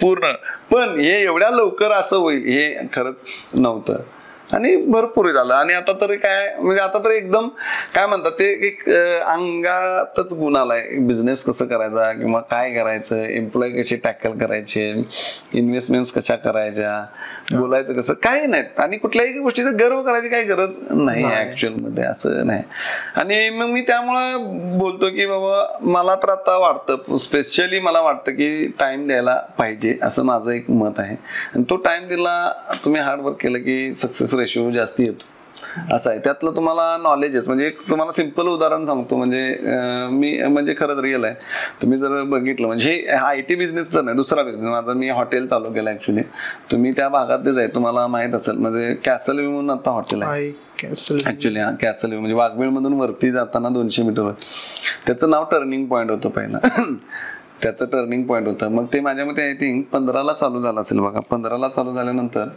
पूर्ण. पण हे एवढ्या लवकर असं होईल हे खरंच नव्हतं आणि भरपूर झालं. आणि आता तरी काय म्हणजे आता तर एकदम काय म्हणतात ते एक अंगातच गुण आलाय, बिझनेस कसं करायचा किंवा काय करायचं, एम्प्लॉय कशी टॅकल करायचे, इन्व्हेस्टमेंट्स कशा करायच्या, बोलायचं कसं, काही नाही. आणि कुठल्याही गोष्टीचा गर्व करायची काही गरज नाही ऍक्च्युअल मध्ये, असं नाही. आणि मग मी त्यामुळं बोलतो की बाबा मला तर आता वाटतं, स्पेशली मला वाटतं की टाइम द्यायला पाहिजे, असं माझं एक मत आहे. आणि तो टाइम दिला, तुम्ही हार्डवर्क केलं की सक्सेस रेशिओ जास्ती येतो, असं आहे. त्यातलं तुम्हाला नॉलेज आहे. म्हणजे एक तुम्हाला सिंपल उदाहरण सांगतो, म्हणजे मी म्हणजे खरंच रिअल आहे. तुम्ही जर बघितलं म्हणजे हे IT बिझनेसचं नाही, दुसरा बिझनेस माझा, मी हॉटेल चालू केलं ऍक्च्युली. तुम्ही त्या भागातच आहे, तुम्हाला माहित असेल, म्हणजे कॅसल व्ह्यू म्हणून आता हॉटेल आहे ऍक्च्युली. हा कॅसल व्ह्यू म्हणजे वाघबीळ मधून वरती जाताना 200 मीटर, त्याचं नाव टर्निंग पॉईंट होतं पहिलं. त्याचं टर्निंग पॉईंट होतं. मग ते माझ्या मते आय थिंक 15ला चालू झालं असेल बघा. 15ला चालू झाल्यानंतर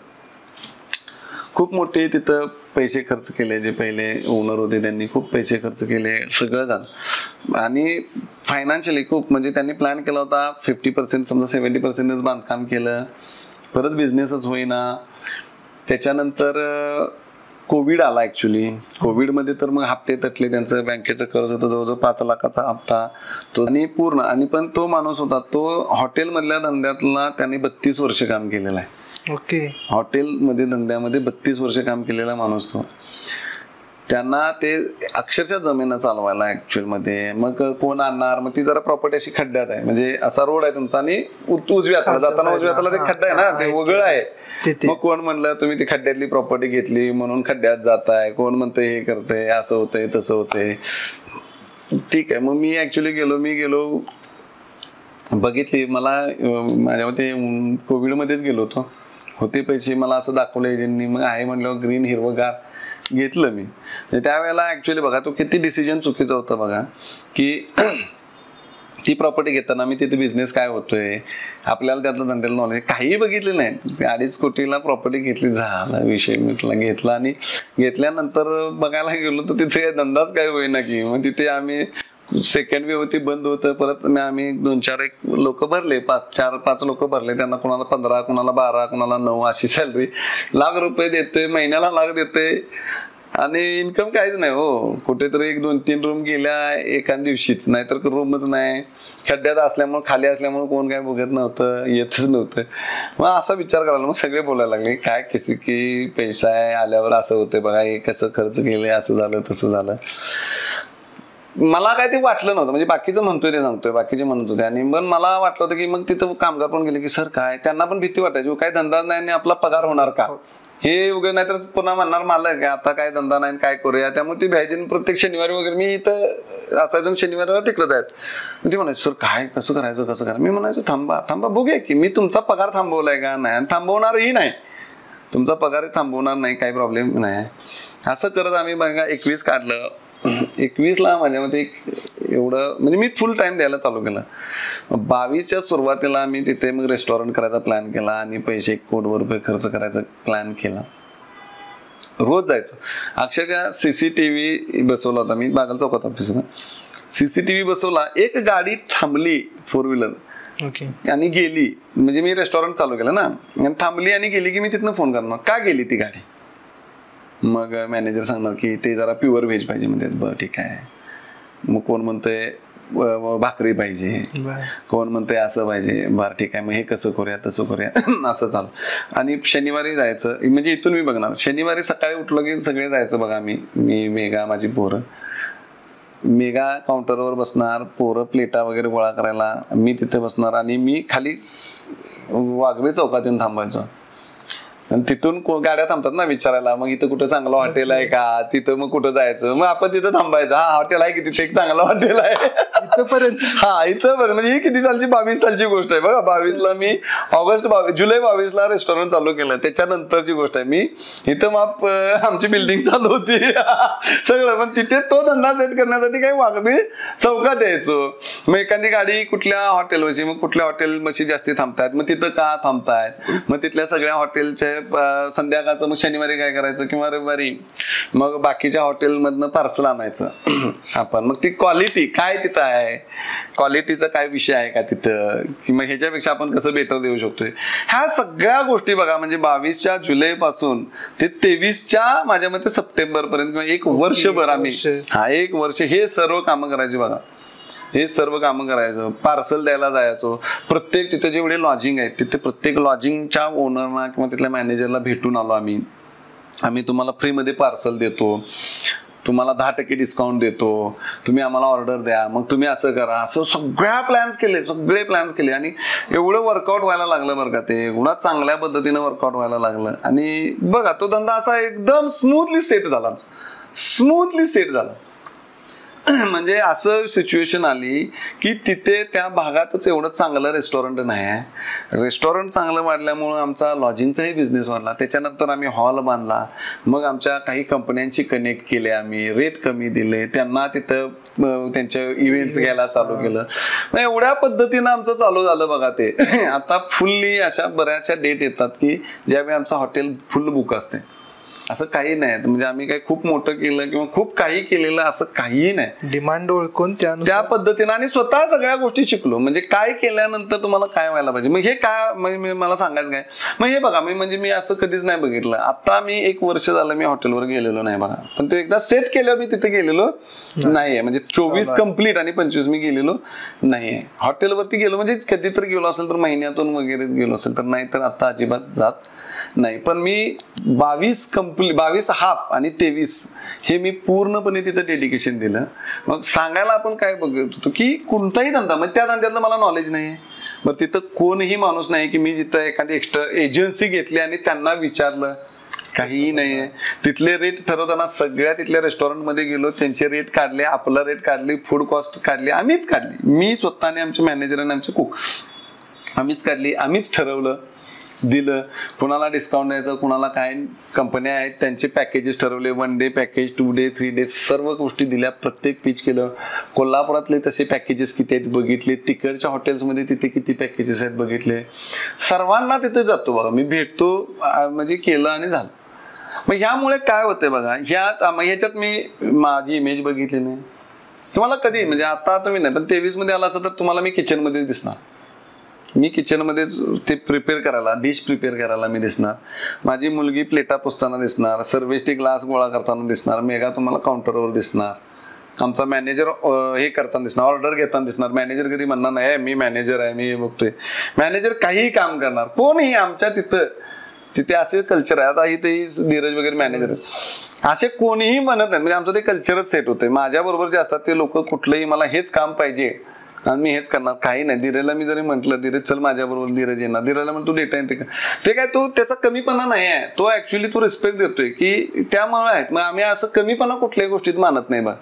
खूप मोठे तिथं पैसे खर्च केले, जे पहिले ओनर होते त्यांनी खूप पैसे खर्च केले, सगळं झालं. आणि फायनान्शियली खूप म्हणजे त्यांनी प्लॅन केला होता 50% समजा 70% बांधकाम केलं, परत बिझनेसच होईना. त्याच्यानंतर कोविड आला ऍक्च्युली. कोविडमध्ये तर मग हप्ते तटले, त्यांचं बँकेचं कर्ज होतं जवळजवळ 5 लाखाचा हप्ता तो, आणि पूर्ण. आणि पण तो माणूस होता, तो हॉटेलमधल्या धंद्यातला त्यांनी 32 वर्ष काम केलेलं आहे. ओके, हॉटेलमध्ये धंद्यामध्ये 32 वर्ष काम केलेला माणूस तो. त्यांना ते अक्षरशः जमिना चालवायला ऍक्च्युअल मध्ये. मग कोण आणणार, मग ती जरा प्रॉपर्टी अशी खड्ड्यात आहे, म्हणजे असा रोड आहे तुमचा आणि उजव्या हाताला जाताना उजव्या हाताला ते खड्डा आहे ना, ते वगळ आहे. मग कोण म्हणलं तुम्ही ती खड्ड्यातली प्रॉपर्टी घेतली म्हणून खड्ड्यात जाताय, कोण म्हणतंय हे करतंय, असं होतंय तसं होतंय. ठीक आहे, मग मी ऍक्च्युली गेलो बघितली. मला माझ्या मते कोविडमध्येच गेलो होतो, होते पैसे, मला असं दाखवलं एजंटनी. मग आहे म्हणलं ग्रीन हिरवगार घेतलं मी. त्यावेळेला ऍक्च्युली बघा तो किती डिसिजन चुकीचा होता बघा, की ती प्रॉपर्टी घेताना मी तिथे बिझनेस काय होतोय, आपल्याला त्यातलं धंद्याला नॉलेज काही बघितलं नाही. 2.5 कोटीला प्रॉपर्टी घेतली, झाला विषय मिटला. घेतला आणि घेतल्यानंतर बघायला गेलो तर तिथे धंदाच काय होईना की. मग तिथे आम्ही सेकंड वेव्ह होती, बंद होतं. परत आम्ही 2-4 लोक भरले, 4-5 लोक भरले. त्यांना कोणाला 15, कोणाला 12, कोणाला 9 अशी सॅलरी. लाख रुपये देतोय, महिन्याला लाख देतोय आणि इन्कम काहीच नाही हो. कुठेतरी 1-2-3 रूम गेल्या एका दिवशीच, नाहीतर रूमच नाही. खड्ड्यात असल्यामुळे, खाली असल्यामुळे कोण काय बघत नव्हतं, येतच नव्हतं. मग असा विचार करायला मग सगळे बोलायला लागले, काय कशी की पैसा आहे आल्यावर असं होतं बघा, हे कसं खर्च केलंय, असं झालं तसं झालं. मला काय ते वाटलं नव्हतं, म्हणजे बाकीचं म्हणतोय ते सांगतोय, बाकीचे म्हणत होते. आणि पण मला वाटलं होतं की मग तिथं कामगार पण गेले की सर काय, त्यांना पण भीती वाटायची, काय धंदा नाही आणि आपला पगार होणार का हे उगा, नाहीतर पुन्हा म्हणणार मालक आता काय धंदा नाही काय करूया. त्यामुळे ती भ्यायची. प्रत्येक शनिवारी वगैरे मी इथं असायचो, शनिवारी तिकडे जायचं. ती म्हणायचं सर काय कसं करायचं कसं करायचं. मी म्हणायचो थांबा थांबा बघूया की मी तुमचा पगार थांबवलाय का नाही, आणि थांबवणारही नाही, तुमचा पगार थांबवणार नाही, काही प्रॉब्लेम नाही. असं करत आम्ही बघा 21 काढलं. 21ला माझ्यामध्ये एवढं म्हणजे मी फुल टाइम द्यायला चालू केलं. 22च्या सुरुवातीला मी तिथे मग रेस्टॉरंट करायचा प्लॅन केला आणि पैसे 1 कोटी रुपये खर्च करायचा प्लॅन केला. रोज जायचो. अक्षरशः CCTV बसवला होता मी, बागल चौकात ऑफिस होता. CCTV बसवला, एक गाडी थांबली 4 व्हीलर आणि गेली, म्हणजे मी रेस्टॉरंट चालू केलं ना, आणि थांबली आणि गेली की मी तिथनं फोन करणार का गेली ती गाडी. मग मॅनेजर सांगणार की ते जरा प्युअर व्हेज पाहिजे म्हणतात. बरं ठीक आहे. मग कोण म्हणतंय भाकरी पाहिजे, कोण म्हणतंय असं पाहिजे. बरं ठीक आहे, मग हे कसं करूया तसं करूया असं चालू. आणि शनिवारी जायचं, म्हणजे इथून मी बघणार शनिवारी सकाळी उठलं की सगळे जायचं बघा. मी मेघा, माझी पोरं, मेघा काउंटरवर बसणार, पोरं प्लेटा वगैरे गोळा करायला, मी तिथे बसणार आणि मी खाली वाघवे चौकात येऊन थांबायचो. आणि तिथून गाड्या थांबतात ना विचारायला, मग इथं कुठं चांगलं हॉटेल आहे का, तिथं मग कुठं जायचं. मग आपण तिथं थांबायचं, हा हॉटेल आहे की तिथे एक चांगलं हॉटेल आहे इथपर्यंत. हा इथंपर्यंत. म्हणजे ही किती सालची, 22 सालची गोष्ट आहे बघा. 22ला मी जुलै 22ला रेस्टॉरंट चालू केलं, त्याच्यानंतरची गोष्ट आहे. मी इथं मग आमची बिल्डिंग चालू होती सगळं, पण तिथे तो धंदा सेट करण्यासाठी काही वाघबी चौकात यायचो. मग एखादी गाडी कुठल्या हॉटेलवरची, मग कुठल्या हॉटेल मशी जास्ती थांबतायत, मग तिथं का थांबतायत, मग तिथल्या सगळ्या हॉटेलच्या संध्याकाळचं मग शनिवारी काय करायचं किंवा रविवारी मग बाकीच्या हॉटेलमधनं पार्सल आणायचं आपण. मग ती क्वालिटी काय तिथं आहे, क्वालिटीचा काय विषय आहे का तिथं, किंवा ह्याच्यापेक्षा आपण कसं बेटर देऊ शकतोय, ह्या सगळ्या गोष्टी बघा. म्हणजे 22च्या जुलैपासून ते 23च्या माझ्या मते सप्टेंबर पर्यंत किंवा 1 वर्षभर आम्ही 1 वर्ष हे सर्व कामं करायची बघा. हे सर्व कामं करायचं. पार्सल द्यायला जायचो. प्रत्येक तिथे जेवढे लॉजिंग आहेत तिथे प्रत्येक लॉजिंगच्या ओनरना किंवा तिथल्या मॅनेजरला भेटून आलो आम्ही तुम्हाला फ्रीमध्ये पार्सल देतो, तुम्हाला 10% डिस्काउंट देतो, तुम्ही आम्हाला ऑर्डर द्या, मग तुम्ही असं करा, असं सगळे प्लॅन्स केले. आणि एवढं वर्कआउट व्हायला लागलं बरं का, ते एवढा चांगल्या पद्धतीनं वर्कआउट व्हायला लागलं. आणि बघा तो धंदा असा एकदम स्मूथली सेट झाला. म्हणजे असं सिच्युएशन आली की तिथे त्या भागातच एवढं चांगलं रेस्टॉरंट नाही आहे. रेस्टॉरंट चांगलं वाढल्यामुळं आमचा लॉजिंगचाही बिझनेस वाढला. त्याच्यानंतर आम्ही हॉल बांधला. मग आमच्या काही कंपन्यांशी कनेक्ट केले, आम्ही रेट कमी दिले, त्यांना तिथं त्यांचे इव्हेंट्स घ्यायला चालू केलं. मग एवढ्या पद्धतीनं आमचं चालू झालं बघा ते. आता फुल्ली अशा बऱ्याचशा डेट येतात की ज्यावेळी आमचं हॉटेल फुल बुक असते. असं काही नाही, म्हणजे आम्ही काही खूप मोठं केलं किंवा खूप काही केलेलं असं काहीही नाही. डिमांड ओळखून त्या पद्धतीनं आणि स्वतः सगळ्या गोष्टी शिकलो. म्हणजे काय केल्यानंतर तुम्हाला काय व्हायला पाहिजे, मग हे काय म्हणजे मला सांगायचं काय. मग हे बघा मी असं कधीच नाही बघितलं. आता मी 1 वर्ष झालं मी हॉटेलवर गेलेलो नाही बघा, पण ते एकदा सेट केलं मी तिथे गेलेलो नाहीये. म्हणजे 24 कम्प्लीट आणि 25 मी गेलेलो नाहीये हॉटेलवरती. गेलो म्हणजे कधीतरी गेलो असेल तर महिन्यातून वगैरे गेलो असेल तर, नाही तर आता अजिबात जात नाही. पण मी 22 हाफ आणि 23 हे मी पूर्णपणे तिथं डेडिकेशन दिलं. मग सांगायला आपण काय बघत होतो की कोणताही धंदा, मग त्या धंद्यातलं मला नॉलेज नाही आहे. मग तिथं कोणही माणूस नाही की मी जिथं एखादी एक्स्ट्रा एजन्सी घेतली आणि त्यांना विचारलं, काहीही नाहीये. तिथले रेट ठरवताना सगळ्या तिथल्या रेस्टॉरंटमध्ये गेलो, त्यांचे रेट काढले, आपला रेट काढली, फूड कॉस्ट काढली, आम्हीच काढली. मी स्वतःने, आमचे मॅनेजर आणि आमचे कुक आम्हीच काढली, आम्हीच ठरवलं, दिलं. कुणाला डिस्काउंट द्यायचं, कुणाला काय कंपन्या आहेत त्यांचे पॅकेजेस ठरवले, 1 डे पॅकेज, 2 डे, 3 डे, सर्व गोष्टी दिल्या, प्रत्येक पिच केलं. कोल्हापुरातले तसे पॅकेजेस किती आहेत बघितले, तिकडच्या हॉटेल्समध्ये तिथे किती पॅकेजेस आहेत बघितले. सर्वांना तिथे जातो बघा मी, भेटतो, म्हणजे केलं आणि झालं. मग ह्यामुळे काय होतंय बघा, ह्याच्यात मी माझी इमेज बघितली नाही, तुम्हाला कधी म्हणजे आता तुम्ही नाही पण 23 मध्ये आला असता तर तुम्हाला मी किचन मध्ये दिसणार. मी किचन मध्ये ते प्रिपेअर करायला डिश प्रिपेअर करायला मी दिसणार. माझी मुलगी प्लेटा पुसताना दिसणार. सर्व्हिसचे ग्लास गोळा करताना दिसणार. मेघा तुम्हाला काउंटरवर दिसणार. आमचा मॅनेजर हे करताना दिसणार. ऑर्डर घेताना दिसणार. मॅनेजर कधी म्हणणार नाही मी मॅनेजर आहे मी बघतोय. मॅनेजर काहीही काम करणार. कोणही आमच्या तिथे असे कल्चर आहे. आता इथे धीरज वगैरे मॅनेजर असे कोणीही म्हणत नाही. म्हणजे आमचं ते कल्चरच सेट होतंय. माझ्या बरोबर जे असतात ते लोक कुठलंही मला हेच काम पाहिजे आणि मी हेच करणार. काही नाही. धीरजला मी जरी म्हटलं धीरज चल माझ्या बरोबर धीरज येणार. धीरजला म्हणतो डेटा एंट्री ते काय तो त्याचा कमीपणा नाही आहे. तो ऍक्च्युली तो रिस्पेक्ट देतोय की त्यामुळे आहेत. मग आम्ही असं कमीपणा कुठल्याही गोष्टीत मानत नाही बा.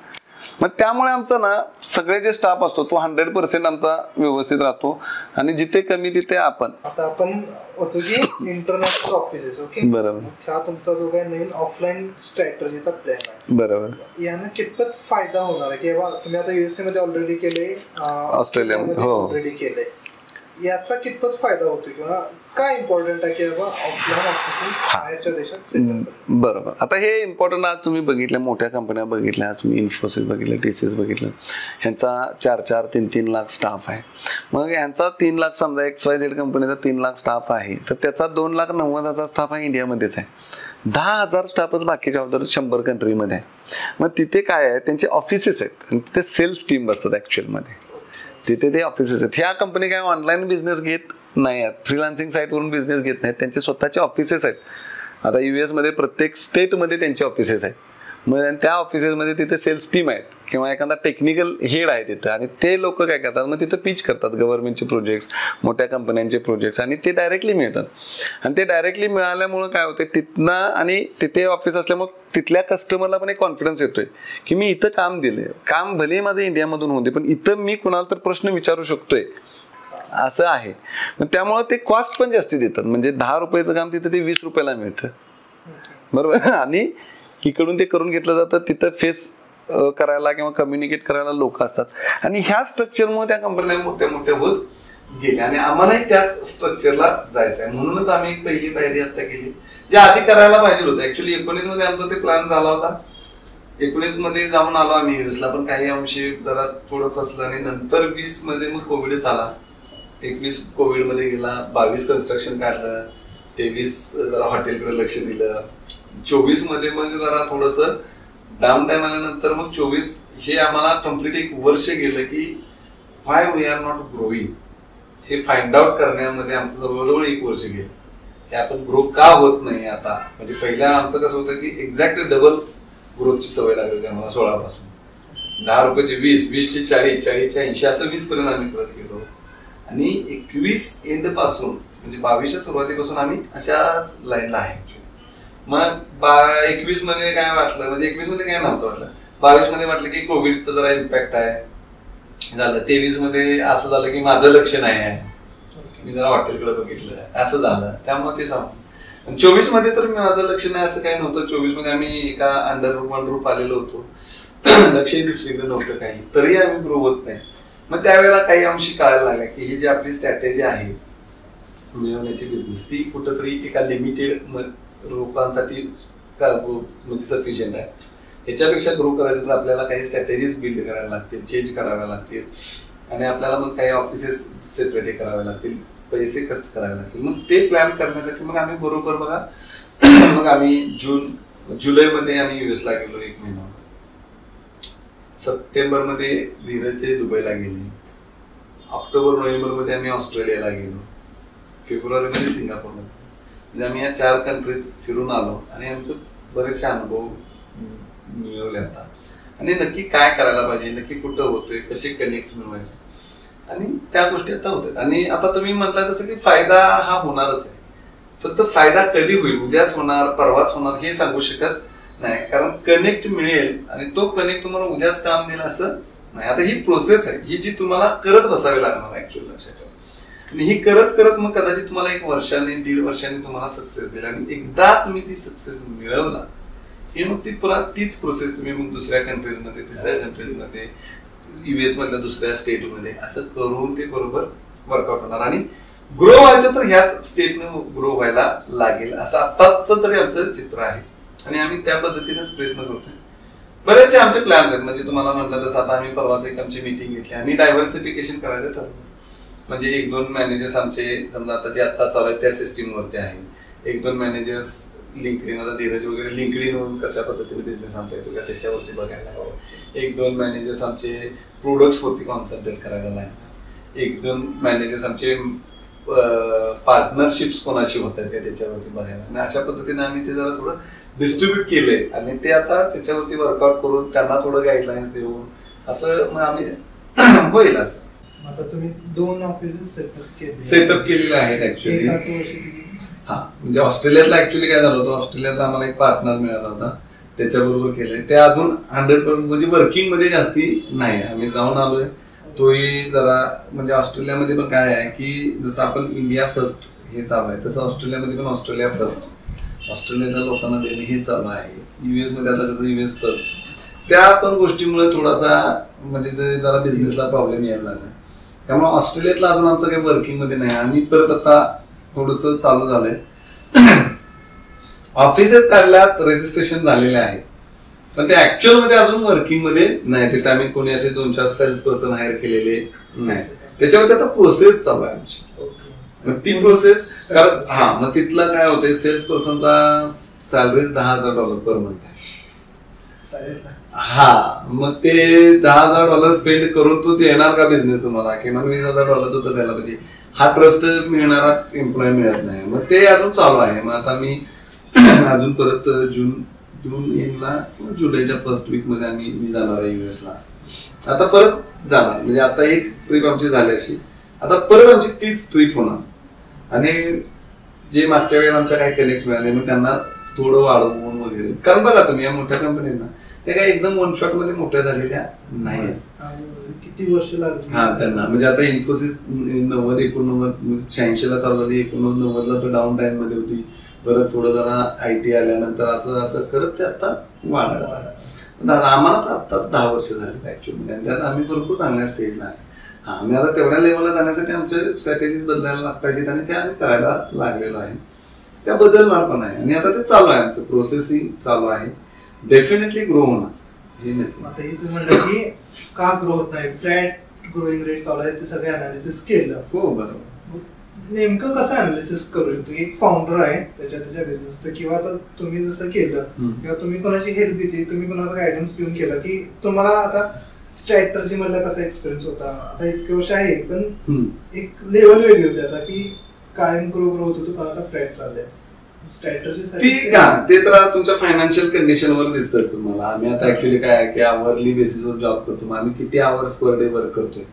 मग त्यामुळे आमचा ना सगळे जे स्टाफ असतो तो 100% आमचा व्यवस्थित राहतो आणि जिथे कमी तिथे आपण आता आपण होतो की इंटरनॅशनल ऑफिसेस ओके बरोबर. हा तुमचा जो काही नवीन ऑफलाईन स्ट्रॅटजीचा प्लॅन आहे बरोबर यानं कितपत फायदा होणार आहे की तुम्ही आता USA मध्ये ऑलरेडी केले ऑस्ट्रेलियामध्ये ऑलरेडी केले याचा कितपत फायदा होतो किंवा काय इम्पॉर्टंट आहे की ऑफलाईन ऑफिसेस बाहेरच्या देशात सेटअप बरोबर. आता हे इम्पॉर्टंट आज तुम्ही बघितल्या मोठ्या कंपन्या बघितल्या तुम्ही इन्फोसिस बघितलं TCS बघितलं ह्यांचा 4-4, 3-3 लाख स्टाफ आहे. मग यांचा 3 लाख समजा XYZ कंपनीचा 3 लाख स्टाफ आहे तर त्याचा 2,90,000 स्टाफ हा इंडियामध्येच आहे. 10,000 स्टाफच बाकीच्या अदर 100 कंट्रीमध्ये आहे. मग तिथे काय आहे त्यांचे ऑफिसेस आहेत आणि तिथे सेल्स टीम बसतात ऍक्च्युअलमध्ये. तिथे ते ऑफिसेस आहेत. ह्या कंपनी काय ऑनलाईन बिझनेस घेत नाही आहेत. फ्रीलान्सिंग साईटवरून बिझनेस घेत नाहीत. त्यांचे स्वतःचे ऑफिसेस आहेत. आता US मध्ये प्रत्येक स्टेटमध्ये त्यांचे ऑफिसेस आहेत. मग त्या ऑफिसेसमध्ये तिथे सेल्स टीम आहेत किंवा एखादा टेक्निकल हेड आहे तिथं आणि ते लोक काय करतात मग तिथं पिच करतात गव्हर्नमेंटचे प्रोजेक्ट्स मोठ्या कंपन्यांचे प्रोजेक्ट्स आणि ते डायरेक्टली मिळतात. आणि ते डायरेक्टली मिळाल्यामुळं काय होते तिथनं आणि तिथे ऑफिस असल्यामुळे तिथल्या कस्टमरला पण एक कॉन्फिडन्स येतोय की मी इथं काम दिलंय. काम भले माझं इंडियामधून होते पण इथं मी कुणाला तर प्रश्न विचारू शकतोय असं आहे. मग त्यामुळे ते कॉस्ट पण जास्ती देतात. म्हणजे 10 रुपयाचं काम तिथं ते 20 रुपयाला मिळतं बरोबर. आणि इकडून ते करून घेतलं जातं. तिथं फेस करायला किंवा कम्युनिकेट करायला लोक असतात आणि ह्या स्ट्रक्चरमुळे त्या कंपन्या मोठ्या मोठ्या होत गेल्या आणि आम्हालाही त्याच स्ट्रक्चरला जायचं आहे. म्हणूनच आम्ही एक पहिली पायरी आता केली जे आधी करायला पाहिजे होतं. ऍक्च्युली 19 मध्ये आमचा ते प्लॅन झाला होता. 19 मध्ये जाऊन आलो आम्ही US ला पण काही अंशी जरा थोडं फसलं आणि नंतर 20 मध्ये मग कोविडच आला. 21 कोविड मध्ये गेला. 22 कन्स्ट्रक्शन काढलं. 23 जरा हॉटेलकडे लक्ष दिलं. 24 मध्ये मग जरा थोडस डाऊन टाइम आल्यानंतर मग 24 हे आम्हाला कम्प्लीट एक वर्ष गेलं की व्हाय वी आर नॉट ग्रोईंग हे फाइंड आउट करण्यामध्ये आमचं जवळजवळ 1 वर्ष गेलं की आपण ग्रो का होत नाही आता. म्हणजे पहिल्या आमचं कसं होतं की एक्झॅक्ट डबल ग्रोथची सवय लागली होती आम्हाला 16 पासून. 10 रुपयाचे 20, 20चे 40, 40चे 80 असं 20 पर्यंत आम्ही करत गेलो आणि 21 एंड पासून म्हणजे 22च्या सुरुवातीपासून आम्ही अशाच लाईनला आहे. मग 21 मध्ये काय वाटलं म्हणजे 21 मध्ये काय नव्हतं वाटलं. 22 मध्ये वाटलं की कोविडचा जरा इम्पॅक्ट आहे झालं. 23 मध्ये असं झालं की माझं लक्ष नाही आहे मी जरा हॉटेलकडे बघितलं असं झालं. त्यामुळे ते सांगू 24 मध्ये तर माझं लक्ष नाही असं काही नव्हतं. 24 मध्ये आम्ही एका अंडर रूप आलेलो होतो. लक्ष दुसरीकडे नव्हतं काही तरी आम्ही ग्रो होत नाही. मग त्यावेळेला काही अंशी कळायला लागल्या की ही जी आपली स्ट्रॅटेजी आहे मिळवण्याची बिझनेस ती कुठंतरी एका लिमिटेड लोकांसाठी म्हणजे सफिशियंट आहे. ह्याच्यापेक्षा ग्रो करायचं तर आपल्याला काही स्ट्रॅटेजीज बिल्ड करायला लागतील चेंज कराव्या लागतील आणि आपल्याला मग काही ऑफिसेस सेपरेट करावे लागतील पैसे खर्च करावे लागतील. मग ते प्लॅन करण्यासाठी मग आम्ही बरोबर बघा मग आम्ही जुलैमध्ये आम्ही US ला गेलो 1 महिना. सप्टेंबर मध्ये धीरज ते दुबईला गेले. ऑक्टोबर नोव्हेंबर मध्ये आम्ही ऑस्ट्रेलियाला गेलो. फेब्रुवारी मध्ये सिंगापूरला. म्हणजे आम्ही या 4 कंट्रीज फिरून आलो आणि आमचे बरेचसे अनुभव मिळवले आता आणि नक्की काय करायला पाहिजे नक्की कुठं होतोय कसे कनेक्ट मिळवायचे आणि त्या गोष्टी आता होतात. आणि आता तुम्ही म्हटलं तसं की फायदा हा होणारच आहे. फक्त फायदा कधी होईल उद्याच होणार परवाच होणार हे सांगू शकत नाही. कारण कनेक्ट मिळेल आणि तो कनेक्ट तुम्हाला उद्याच काम देईल असं नाही. आता ही प्रोसेस आहे ही जी तुम्हाला करत बसावी लागणार ऍक्च्युअल लक्षात ठेवा. आणि ही करत करत मग कदाचित तुम्हाला 1 वर्षाने 1.5 वर्षांनी तुम्हाला सक्सेस दिला आणि एकदा तुम्ही ती सक्सेस मिळवला की मग ती परत तीच प्रोसेस तुम्ही मग दुसऱ्या कंट्रीजमध्ये तिसऱ्या कंट्रीजमध्ये US मधल्या दुसऱ्या स्टेटमध्ये असं करून ते बरोबर वर्कआउट होणार आणि ग्रो व्हायचं तर ह्याच स्टेटने ग्रो व्हायला लागेल असं आताच तरी आमचं चित्र आहे आणि आम्ही त्या पद्धतीनेच प्रयत्न करतोय. बरेचसे आमचे प्लॅन्स आहेत. म्हणजे तुम्हाला म्हटलं तसं आता आम्ही परवाच एक आमची मीटिंग घेतली आणि डायव्हर्सिफिकेशन करायचं ठरवलं. म्हणजे 1-2 मॅनेजर्स आमचे समजा आता जे आता चालू आहेत त्या सिस्टीम वरती आहे. 1-2 मॅनेजर्स लिंक्डइन, आता धीरज वगैरे लिंक्डइन कशा पद्धतीने बिझनेस आणता येतो का त्याच्यावरती बघायला हवं. 1-2 मॅनेजर्स आमचे प्रोडक्ट्स वरती कॉन्सन्ट्रेट करायला लागणार. 1-2 मॅनेजर्स आमचे पार्टनरशिप्स कोणाशी होत आहेत का त्याच्यावरती बघायला. आणि अशा पद्धतीने आम्ही ते जरा थोडं डिस्ट्रीब्यूट केले आणि ते आता त्याच्यावरती वर्कआउट करून त्यांना थोडं गाईडलाईन्स देऊन असं मग आम्ही होईल. असं आता तुम्ही 2 ऑफिसेस सेटअप केलेले आहेत ऍक्च्युअली. हा म्हणजे ऑस्ट्रेलियातला ऍक्च्युअली काय झालं होतं, ऑस्ट्रेलियातला आम्हाला एक पार्टनर मिळाला होता, त्याच्याबरोबर केले. ते अजून 100% म्हणजे वर्किंग मध्ये जास्ती नाही. आम्ही जाऊन आलोय, तोही जरा म्हणजे ऑस्ट्रेलियामध्ये पण काय आहे की जसं आपण इंडिया फर्स्ट हे चालू आहे तसं ऑस्ट्रेलियामध्ये पण ऑस्ट्रेलिया फर्स्ट, ऑस्ट्रेलियाच्या लोकांना देणे हे चालू आहे. युएस मध्ये आता कसं युएस फर्स्ट, त्या पण गोष्टीमुळे थोडासा म्हणजे जरा बिझनेसला प्रॉब्लेम यायला लागला. त्यामुळे ऑस्ट्रेलियातला अजून आमचं काही वर्किंग मध्ये नाही. आणि परत आता थोडस चालू झालंय, ऑफिसेस काढल्यात, रजिस्ट्रेशन झालेले आहे, पण ते ऍक्च्युअल मध्ये अजून वर्किंग मध्ये नाही. तिथे आम्ही कोणी असे 2-4 सेल्स पर्सन हायर केलेले नाही. त्याच्यावरती आता प्रोसेस चालू आहे आमची. मग ती प्रोसेस कारण मग तिथलं काय होतंय, सेल्स पर्सनचा सॅलरी $10,000 पर मंथ आहे. मग ते $10,000 स्पेंड करून तो येणार का बिझनेस तुम्हाला, किमान $20,000 तर द्यायला पाहिजे. हा ट्रस्ट मिळणारा एम्प्लॉय मिळत नाही. मग ते अजून चालू आहे. मग आता मी अजून परत जून एंडला किंवा जुलैच्या फर्स्ट वीक मध्ये मी जाणार आहे युएसला. आता परत जाणार म्हणजे आता एक ट्रिप आमची झाली अशी, आता परत आमची तीच ट्रिप होणार. आणि जे मागच्या वेळेला आमच्या काही कलिग्स मिळाले मग त्यांना थोडं वाढवून वगैरे. कारण बघा तुम्ही या मोठ्या कंपनींना त्या काय एकदम 1 शॉट मध्ये मोठ्या झालेल्या नाही. किती वर्ष लागली त्यांना. म्हणजे आता इन्फोसिस 90-89 ला चालू झाली, 89-90 ला तर डाऊन टाइम मध्ये होती. परत थोडं जरा IT आल्यानंतर असं करत ते आता वाढलं. आम्हाला तर आत्ताच 10 वर्ष झाली ऍक्च्युअली. आणि त्यात आम्ही भरपूर चांगल्या स्टेजला आहे. आम्ही आता तेवढ्या लेवलला जाण्यासाठी आमच्या स्ट्रॅटेजीज बदलायला पाहिजेत आणि त्या आम्ही करायला लागलेलो आहे. त्या बदलणार पण आहे. आणि आता ते चालू आहे, आमचं प्रोसेसिंग चालू आहे. डेफिनेटली ग्रो होणार. आता हे तुम्ही म्हणलं की का ग्रो होत नाही, फ्लॅट ग्रोइंग रेट चालू आहे, ते सगळे अनालिसिस केलं. हो बरोबर. नेमकं कसं अनालिसिस करू शकतो. एक फाउंडर आहे त्याच्या बिझनेसचं, किंवा आता तुम्ही जसं केलं किंवा तुम्ही कोणाची हेल्प घेतली, तुम्ही कोणाचा गायडन्स घेऊन केलं की तुम्हाला आता स्ट्रॅटर्जी मधला कसा एक्सपिरियन्स होता. आता इतके वर्ष आहे पण एक लेवल वेगळी होती आता की कायम ग्रो होत होतो पण आता फ्लॅट चाललंय. ते तर तुमच्या फायनान्शियल कंडिशनवर दिसतच तुम्हाला. आम्ही आता ऍक्च्युअली काय आहे की आवरली बेसिसवर जॉब करतो. मग आम्ही किती आवर्स पर डे वर्क करतोय.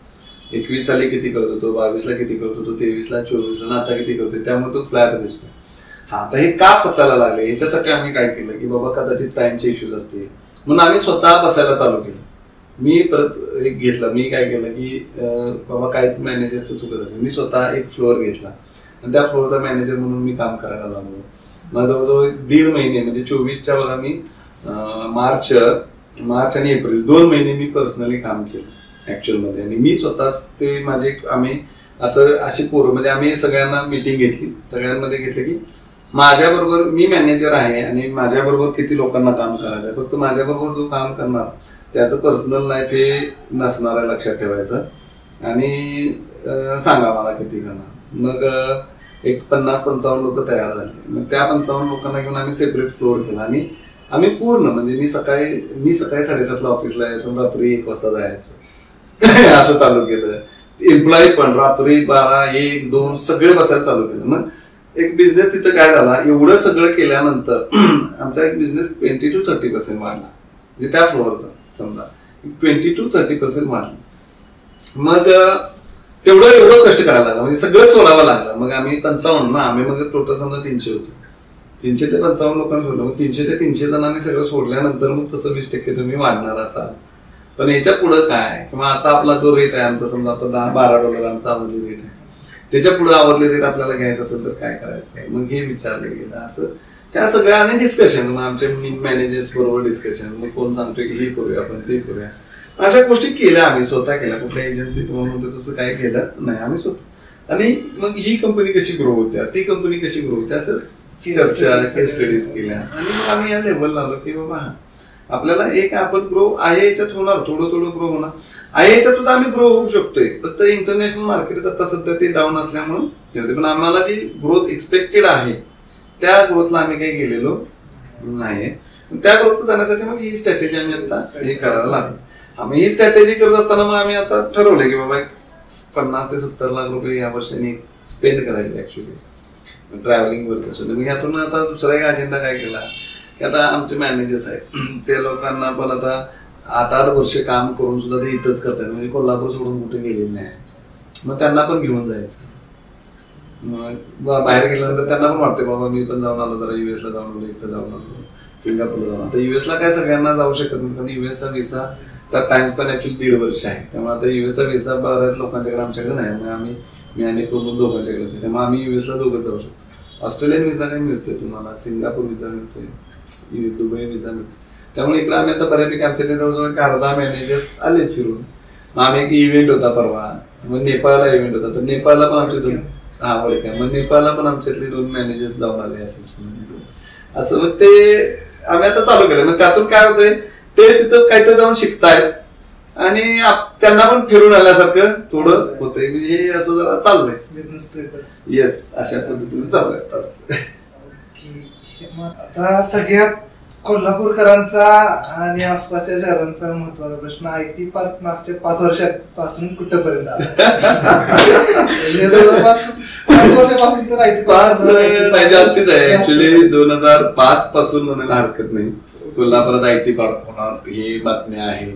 21 साली किती करत होतो, 22 ला किती करत होतो, 23 ला, 24 ला, आता किती करतोय. त्यामुळे तो फ्लॅट दिसतोय. आता हे का फसायला लागले ह्याच्यासाठी आम्ही काय केलं की बाबा कदाचित टाइमचे इश्यूज असतील म्हणून आम्ही स्वतः बसायला चालू केलं. मी परत एक घेतलं. मी काय केलं की बाबा काय मॅनेजरचं चुकत असेल, मी स्वतः एक फ्लोअर घेतला आणि त्या फ्लोअरचा मॅनेजर म्हणून मी काम करायला लागलो. मग जवळजवळ 1.5 महिने म्हणजे 24च्या बघा मी मार्च आणि एप्रिल 2 महिने मी पर्सनली काम केलं ऍक्च्युअल मध्ये. आणि मी स्वतःच ते आम्ही अशी पोरं म्हणजे आम्ही सगळ्यांना मिटिंग घेतली, सगळ्यांमध्ये घेतलं की माझ्याबरोबर मी मॅनेजर आहे आणि माझ्याबरोबर किती लोकांना काम करायचं आहे. फक्त माझ्याबरोबर जो काम करणार त्याचं पर्सनल लाईफ हे नसणार आहे, लक्षात ठेवायचं. आणि सांगा मला किती करणार. मग एक 50-55 लोक तयार झाले. मग त्या 55 लोकांना घेऊन आम्ही सेपरेट फ्लोअर केला आणि आम्ही पूर्ण म्हणजे मी सकाळी 7:30 ला ऑफिसला यायचो, रात्री 1 वाजता जायचो असं चालू केलं. एम्प्लॉई पण रात्री 12, 1, 2 सगळे बसायला चालू केलं. मग एक बिझनेस तिथं काय झाला, एवढं सगळं केल्यानंतर आमचा एक बिझनेस 20 to 30% वाढला. म्हणजे त्या फ्लोअरचा समजा 20 to 30% वाढला. मग एवढं कष्ट करायला लागलं, म्हणजे सगळं सोडावं लागलं. मग आम्ही 55 ना, आम्ही मग टोटल समजा 300 होतो. 300 ते 55 लोकांना सोडलं. मग 300 ते 300 जणांनी सगळं सोडल्यानंतर मग तसं 20% तुम्ही वाढणार असाल. पण याच्या पुढे काय किंवा आता आपला जो रेट आहे आमचा समजा आता $10-12 आमचा आवरली रेट आहे, त्याच्या पुढे आवरली रेट आपल्याला घ्यायचं असेल तर काय करायचं. मग हे विचारलं गेलं. असं त्या सगळ्यांनी डिस्कशन, मग आमच्या मॅनेजर्स बरोबर डिस्कशन, मग कोण सांगतोय की हे करूया आपण ते करूया. अशा गोष्टी केल्या आम्ही स्वतः केल्या. कुठल्या एजन्सीत म्हणून तसं काय केलं नाही आम्ही स्वतः. आणि मग ही कंपनी कशी ग्रो होत्या, ती कंपनी कशी ग्रो होत्या असं चर्चा, केस स्टडीज केल्या. आणि मग आम्ही या लेवलला आलो की बाबा आपल्याला एक आपण ग्रो आहे याच्यात होणार, थोडं थोडं ग्रो होणार आहे याच्यात सुद्धा आम्ही ग्रो होऊ शकतोय. फक्त इंटरनॅशनल मार्केट आता सध्या ते डाऊन असल्यामुळे, पण आम्हाला जी ग्रोथ एक्सपेक्टेड आहे त्या ग्रोथला आम्ही काही गेलेलो नाही. त्या ग्रोथ जाण्यासाठी मग ही स्ट्रॅटेजी आम्ही आता हे करायला लागलो. आम्ही ही स्ट्रॅटेजी करत असताना मग आम्ही आता ठरवलंय की बाबा 50 ते 70 लाख रुपये या वर्षाने स्पेंड करायचे ऍक्च्युली ट्रॅव्हलिंग वरती असतो. मग यातून आता दुसरा एक अजेंडा काय केला की आता आमचे मॅनेजर्स आहेत ते लोकांना पण आता 8-8 वर्ष काम करून सुद्धा ते इथंच करतात, म्हणजे कोल्हापूर सोडून कुठे गेलेले नाही. मग त्यांना पण घेऊन जायचं. मग बाहेर गेल्यानंतर त्यांना पण वाटते बाबा मी पण जाऊन आलो, जरा युएसला जाऊन आलो, इकडे जाऊन आलो, सिंगापूरला जाऊन. आता युएसला काय सगळ्यांना जाऊ शकत नाही, कारण युएसचा व्हिसाचा टाइम पण ऍक्च्युली 1.5 वर्ष आहे. त्यामुळे आता युएसचा व्हिसा बऱ्याच लोकांच्याकडे आमच्याकडे नाही. मग मी आणि प्रमोद दोघांच्याकडे, त्यामुळे आम्ही युएसला दोघं जाऊ शकतो. ऑस्ट्रेलियन व्हिसा काय मिळतोय तुम्हाला, सिंगापूर व्हिसा मिळतोय, दुबई व्हिसा मिळतो. त्यामुळे इकडे आम्ही आता बऱ्यापैकी आमच्या ते जवळजवळ 10 मॅनेजर्स आले फिरून. मग आम्ही एक इव्हेंट होता परवा, मग नेपाळला इव्हेंट होता, तर नेपाळला पण आमचे 2 मग नेपाळला पण आमच्यातले 2 मॅनेजर्स जाऊन आले असं. मग ते आम्ही आता चालू केलं. मग त्यातून काय होतंय ते तिथं काहीतरी जाऊन शिकतायत आणि त्यांना पण फिरून आल्यासारखं थोडं होतंय. म्हणजे हे असं जरा चाललंय बिझनेस ट्रिपच. येस, अशा पद्धतीने चालू आहे. आता सगळ्यात कोल्हापूरकरांचा आणि आसपासच्या शहरांचा महत्वाचा प्रश्न, IT पार्क मागच्या 5 वर्षापासून कुठपर्यंत जवळपास 5 वर्षापासून तर IT पार्क जास्तीच आहे ऍक्च्युली. 2005 पासून म्हणायला हरकत नाही कोल्हापुरात IT पार्क होणार ही बातमी आहे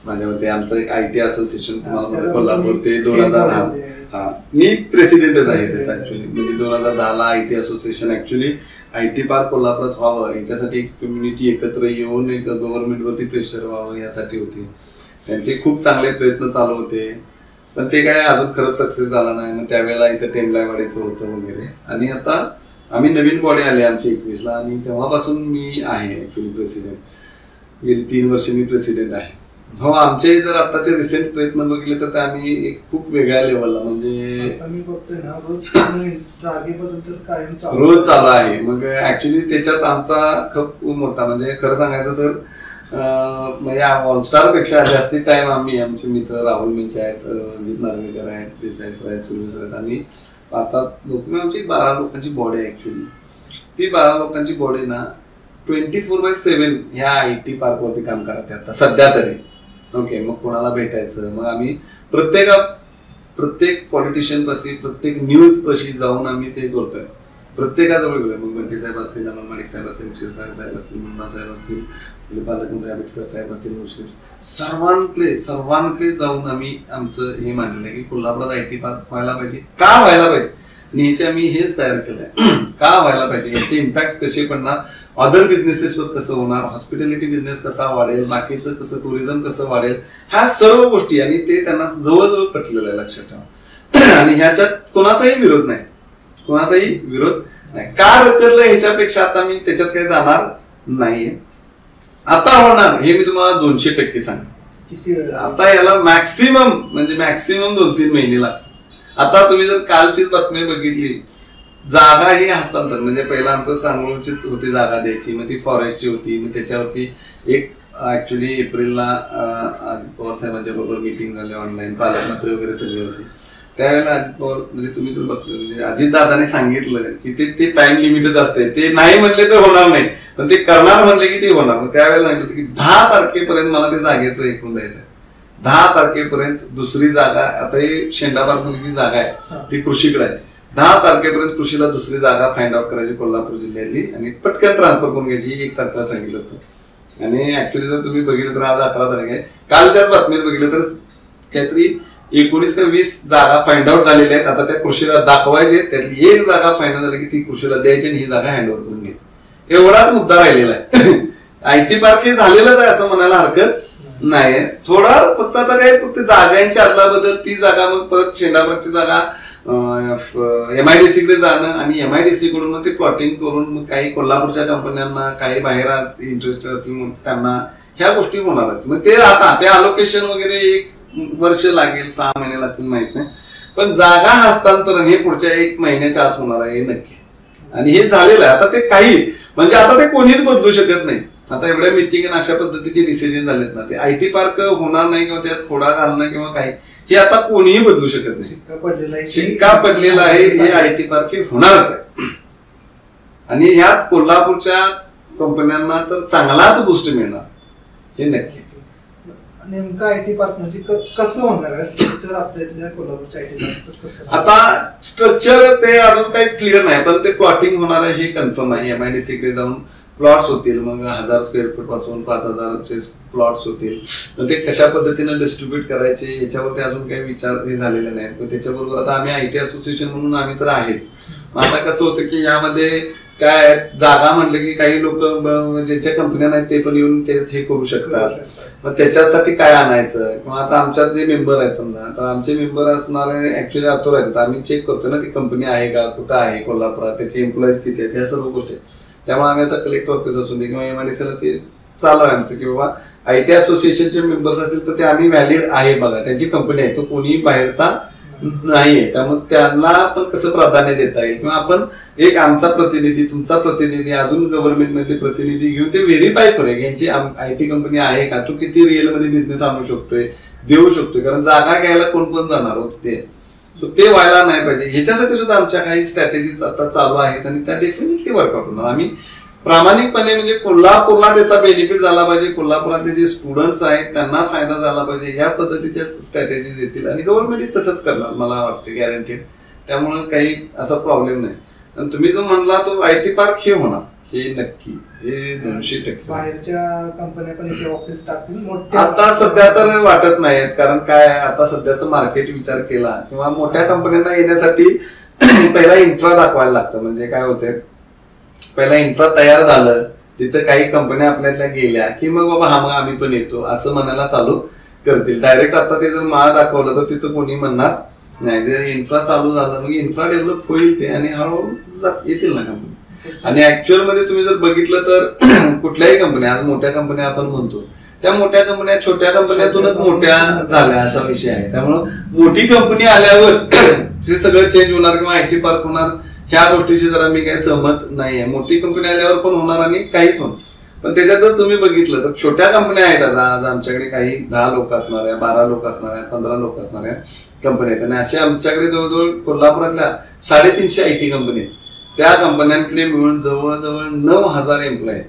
माझ्या मते. आमचं एक IT असोसिएशन तुम्हाला कोल्हापूर ते 2010 मी प्रेसिडेंटच आहे त्याचं ऍक्च्युली. म्हणजे 2010ला IT association actually IT park कोल्हापुरात व्हावं याच्यासाठी एक कम्युनिटी एकत्र येऊन एक गव्हर्नमेंट वरती प्रेशर व्हावं यासाठी होती. त्यांचे खूप चांगले प्रयत्न चालू होते, पण ते काय अजून खरंच सक्सेस झाला नाही. मग त्यावेळेला इथं टेंबलावाडीचं होतं वगैरे. आणि आता आम्ही नवीन बॉडी आली आमची 21ला आणि तेव्हापासून मी आहे ऍक्च्युली प्रेसिडेंट. गेली 3 वर्ष मी प्रेसिडेंट आहे. हो, आमचे जर आताचे रिसेंट प्रयत्न बघितले तर आम्ही एक खूप वेगळ्या लेवलला म्हणजे मी बघतोय ना रोज चालू आहे. मग ऍक्च्युली त्याच्यात आमचा खूप मोठा म्हणजे खरं सांगायचं तर म्हणजे ऑलस्टार पेक्षा जास्ती टाइम आम्ही आमचे मित्र राहुल मिंचे आहेत, रणजित नार्वेकर आहेत, देसाई सर आहेत, सुरेश सर आहेत, आम्ही 5-7 लोक, आमची 12 लोकांची बॉडी आहे ऍक्च्युली. ती 12 लोकांची बॉडी ना 24/7 ह्या IT पार्क वरती काम करत आता सध्या तरी. ओके, मग कोणाला भेटायचं, मग आम्ही प्रत्येक पॉलिटिशियन पाशी, प्रत्येक न्यूज पाशी जाऊन आम्ही ते करतोय. प्रत्येकाजवळ गेलोय. मग बंटी साहेब असतील, अमन माडिक साहेब असतील, क्षीरसागर साहेब असतील, मुन्ना साहेब असतील, पालकमंत्री आंबेडकर साहेब असतील, मुश्रीफ, सर्वांकडे जाऊन आम्ही आमचं हे मांडलंय की कोल्हापुरात IT पार्क व्हायला पाहिजे. का व्हायला पाहिजे आणि ह्याचे आम्ही हेच तयार केलंय. का व्हायला पाहिजे, याचे इम्पॅक्ट कसे पडणार, अदर बिझनेसेसवर कसं होणार, हॉस्पिटॅलिटी बिझनेस कसा वाढेल, बाकीचं कसं टुरिझम कसं वाढेल, ह्या सर्व गोष्टी. आणि ते त्यांना जवळजवळ पटलेलं आहे, लक्षात ठेवा. आणि ह्याच्यात कोणाचाही विरोध नाही. का रखडलं ह्याच्यापेक्षा आता मी त्याच्यात काही जाणार नाहीये. आता होणार हे मी तुम्हाला 200% सांगतो. आता याला मॅक्सिमम 2-3 महिने लागतात. आता तुम्ही जर कालचीच बातमी बघितली, जागा ही हस्तांतर म्हणजे पहिला आमचं सांगोळचीच होती जागा द्यायची, मग ती फॉरेस्टची होती, मग त्याच्यावरती एक ऍक्च्युली एप्रिलला अजित पवार साहेबांच्या बरोबर मीटिंग झाली ऑनलाईन, पालकमंत्री वगैरे सगळे होते. त्यावेळेला अजित पवार म्हणजे तुम्ही तर बघतो म्हणजे अजितदादाने सांगितलं की ते टाइम लिमिटच असते, ते नाही म्हणले तर होणार नाही, पण ते करणार म्हणले की ते होणार. मग त्यावेळेला सांगितलं की 10 तारखेपर्यंत मला ते जागेचं हे करून द्यायचं. 10 तारखेपर्यंत दुसरी जागा, आता ही शेंडा पार्कमध्ये जी जागा आहे ती कृषीकडे आहे. 10 तारखेपर्यंत कृषीला दुसरी जागा फाइंड आउट करायची कोल्हापूर जिल्ह्यातली आणि पटकन ट्रान्सफर करून घ्यायची. 1 तारखेला सांगितलं होतं. आणि ऍक्च्युली जर तुम्ही बघितलं तर आज 18 तारीख आहे. कालच्याच बातमीत बघितलं तर काहीतरी 19 का 20 जागा फाइंड आउट झालेल्या आहेत. आता त्या कृषीला दाखवायचे, त्यातली एक जागा फाइंड आउट झाली की ती कृषीला द्यायची आणि ही जागा हँड ओव्हर करून घ्यायची. एवढाच मुद्दा राहिलेला आहे. IT पार्क हे झालेलंच आहे असं म्हणायला हरकत नाही. थोडा फक्त आता काय फक्त जागांची अदलाबदल, ती जागा मग परत शेंडापार्कची जागा MIDC कडे जाणं आणि MIDC कडून मग ते प्लॉटिंग करून मग काही कोल्हापूरच्या कंपन्यांना, काही बाहेर इंटरेस्टेड असतील मग त्यांना ह्या गोष्टी होणार आहेत. मग ते आता ते अलोकेशन वगैरे 1 वर्ष लागेल, 6 महिने लागतील माहित नाही, पण जागा हस्तांतरण हे पुढच्या 1 महिन्याच्या आत होणार आहे हे नक्की. आणि हे झालेलं आहे. आता ते काही म्हणजे आता ते कोणीच बदलू शकत नाही. आता एवढ्या मिटिंग आणि अशा पद्धतीचे डिसिजन झालेत ना, ते आयटी पार्क होणार नाही किंवा त्यात खोडा घालणं किंवा काही हे आता कोणीही बदलू शकत नाही. शिक्का पडलेला आहे, हे आयटी पार्क हे होणारच आहे. आणि ह्यात कोल्हापूरच्या कंपन्यांना तर चांगलाच बूस्ट मिळणार हे नक्की. नेमका आयटी पार्क म्हणजे कसं होणार आहे स्ट्रक्चर आपल्या कोल्हापूरच्या आयटी पार्कचं कसं? आता स्ट्रक्चर ते अजून काही क्लिअर नाही, पण ते प्लॉटिंग होणार आहे हे कन्फर्म आहे. MIDC कडे जाऊन प्लॉट्स होतील, मग 1000 स्क्वेअर फूट पासून 5000चे प्लॉट्स होतील. ते कशा पद्धतीने डिस्ट्रीब्यूट करायचे याच्यावरती अजून काही विचार हे झालेले नाहीत. त्याच्याबरोबर आता आम्ही IT असोसिएशन म्हणून आम्ही तर आहेच. आता कसं होतं की यामध्ये काय जागा म्हटलं की काही लोक ज्यांच्या कंपन्या नाहीत ते पण येऊन हे करू शकतात. मग त्याच्यासाठी काय आणायचं, किंवा आता आमच्यात जे मेंबर आहेत समजा, तर आमचे मेंबर असणारे ऍक्च्युअली ऑथोराइज, आम्ही चेक करतो ना ती कंपनी आहे का, कुठं आहे कोल्हापुरात, त्याचे एम्प्लॉईज किती आहेत, ह्या सर्व गोष्टी. त्यामुळे आम्ही आता कलेक्टर ऑफिस असू दे किंवा MIDCला ते चालू आहे आमचं की बाबा IT असोसिएशनचे मेंबर्स असतील तर ते आम्ही व्हॅलिड आहे बघा, त्यांची कंपनी आहे, तो कोणीही बाहेरचा नाहीये. त्यामुळे त्यांना पण कसं प्राधान्य देता येईल, किंवा आपण एक आमचा प्रतिनिधी, तुमचा प्रतिनिधी, अजून गव्हर्नमेंट मधले प्रतिनिधी घेऊन ते व्हेरीफाय करूया की यांची IT कंपनी आहे का, तो किती रिअल मध्ये बिझनेस आणू शकतोय, देऊ शकतोय. कारण जागा घ्यायला कोण कोण जाणार होत ते व्हायला नाही पाहिजे. ह्याच्यासाठी सुद्धा आमच्या काही स्ट्रॅटेजीज आता चालू आहेत आणि त्या डेफिनेटली वर्कआउट होणार. आम्ही प्रामाणिकपणे म्हणजे कोल्हापूरला त्याचा बेनिफिट झाला पाहिजे, कोल्हापुरातले जे स्टुडंट्स आहेत त्यांना फायदा झाला पाहिजे, या पद्धतीच्या स्ट्रॅटेजीज येतील आणि गव्हर्नमेंट तसंच करणार मला वाटते गॅरंटीड. त्यामुळे काही असा प्रॉब्लेम नाही. आणि तुम्ही जो म्हणला तो IT पार्क हे होणार हे नक्की, हे 200%. बाहेरच्या कंपन्या पण इथे ऑफिस टाकतील आता सध्या तर वाटत नाहीत, कारण काय आता सध्याचं मार्केट विचार केला किंवा मोठ्या कंपन्यांना येण्यासाठी पहिला इन्फ्रा दाखवायला लागतं. म्हणजे काय होतंय, पहिला इन्फ्रा तयार झालं, तिथं काही कंपन्या आपल्यातल्या गेल्या की मग बाबा हा मग आम्ही पण येतो असं म्हणायला चालू करतील. डायरेक्ट आता ते जर माळ दाखवलं तर तिथं कोणी म्हणणार नाही. जर इन्फ्रा चालू झालं मग इन्फ्रा डेव्हलप होईल ते आणि हळूहळू येतील ना कंपनी. आणि ऍक्च्युअल मध्ये तुम्ही जर बघितलं तर कुठल्याही कंपन्या, आज मोठ्या कंपन्या आपण म्हणतो, त्या मोठ्या कंपन्या छोट्या कंपन्यातूनच मोठ्या झाल्या असा विषय आहे. त्यामुळे मोठी कंपनी आल्यावरच ते सगळं चेंज होणार किंवा IT पार्क होणार, ह्या गोष्टीशी जरा मी काही सहमत नाहीये. मोठी कंपनी आल्यावर पण होणार आणि काहीच होणार. पण त्याच्यात जर तुम्ही बघितलं तर छोट्या कंपन्या आहेत. आज आमच्याकडे काही 10 लोक असणाऱ्या, 12 लोक असणाऱ्या, 15 लोक असणाऱ्या कंपन्या आहेत. आणि असे आमच्याकडे जवळजवळ कोल्हापुरातल्या 350 IT कंपनी आहेत. त्या कंपन्यांकडे मिळून जवळजवळ 9000 एम्प्लॉय आहेत.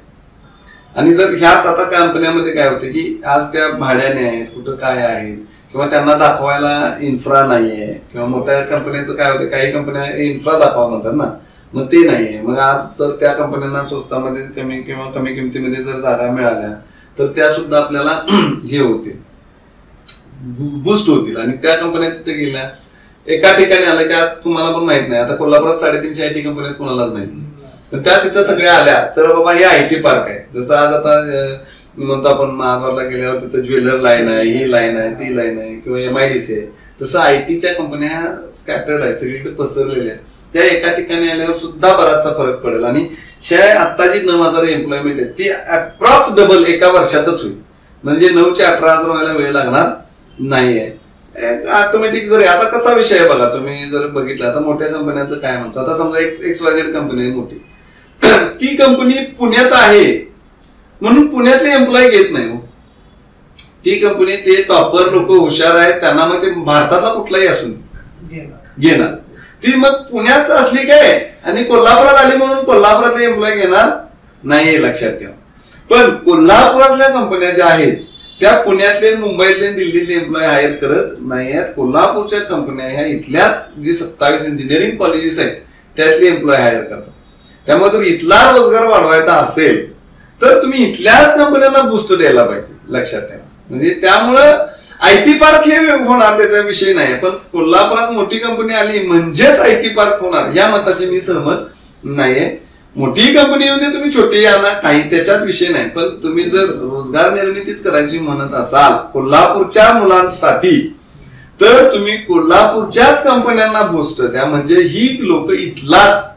आणि जर ह्यात आता कंपन्यामध्ये काय होते की आज त्या भाड्याने आहेत, कुठं काय आहेत, किंवा त्यांना दाखवायला इन्फ्रा नाहीये, किंवा मोठ्या कंपन्यांचं काय होतं, काही कंपन्या इन्फ्रा दाखवा म्हणतात ना, मग ते नाहीये. मग आज जर त्या कंपन्यांना स्वस्तामध्ये कमी किंवा कमी किमतीमध्ये जर जागा मिळाल्या तर त्या सुद्धा आपल्याला हे होतील, बूस्ट होतील. आणि त्या कंपन्या तिथे गेल्या एका ठिकाणी आल्या की आज तुम्हाला पण माहित नाही, आता कोल्हापुरात 350 IT कंपन्या कोणालाच माहित नाही, त्या तिथं सगळ्या आल्या तर बाबा हे IT पार्क आहे. जसं आज आता म्हणतो आपण महाद्वारला गेल्यावर तिथं ज्वेलर लाईन आहे, ही लाईन आहे, ती लाईन आहे, किंवा MIDC आहे, तसं ITच्या कंपन्या स्कॅटर्ड आहेत, सगळीकडे पसरलेल्या आहेत. त्या एका ठिकाणी आल्यावर सुद्धा बराचसा फरक पडेल. आणि ह्या आता जी 9000 एम्प्लॉयमेंट आहे ती अप्रॉक्स डबल एका वर्षातच होईल. म्हणजे 9 चे 18,000 व्हायला वेळ लागणार नाहीये. ऑटोमॅटिक जर आता कसा विषय आहे बघा, तुम्ही जर बघितलं आता मोठ्या कंपन्यांचं काय म्हणतो, आता समजा XYZ कंपनी आहे मोठी, ती कंपनी पुण्यात आहे म्हणून पुण्यातले एम्प्लॉय घेत नाही. ती कंपनी ते टॉपर लोक हुशार आहेत, त्यांना मग ते भारतातला कुठलाही असून घेणार. ती मग पुण्यात असली काय आणि कोल्हापुरात आली म्हणून कोल्हापुरातले एम्प्लॉय घेणार नाही, लक्षात ठेवा. पण कोल्हापुरातल्या कंपन्या ज्या आहेत त्या पुण्यातले, मुंबईतले, दिल्लीतले एम्प्लॉय हायर करत नाही आहेत. कोल्हापूरच्या कंपन्या ह्या इथल्याच जे 27 इंजिनिअरिंग कॉलेजेस आहेत त्यातले एम्प्लॉय हायर करतात. त्यामुळे जर इथला रोजगार वाढवायचा असेल तर तुम्ही इथल्याच कंपन्यांना बूस्ट द्यायला पाहिजे, लक्षात ठेवा. म्हणजे त्यामुळं IT पार्क हे होणार त्याचा विषय नाही, पण कोल्हापुरात मोठी कंपनी आली म्हणजेच IT पार्क होणार या मताशी मी सहमत नाहीये. मोठी कंपनी येऊन दे, तुम्ही छोटी आणा, काही त्याच्यात विषय नाही. पण तुम्ही जर रोजगार निर्मितीच करायची म्हणत असाल कोल्हापूरच्या मुलांसाठी तर तुम्ही कोल्हापूरच्याच कंपन्यांना बूस्ट द्या. म्हणजे ही लोक इथलाच,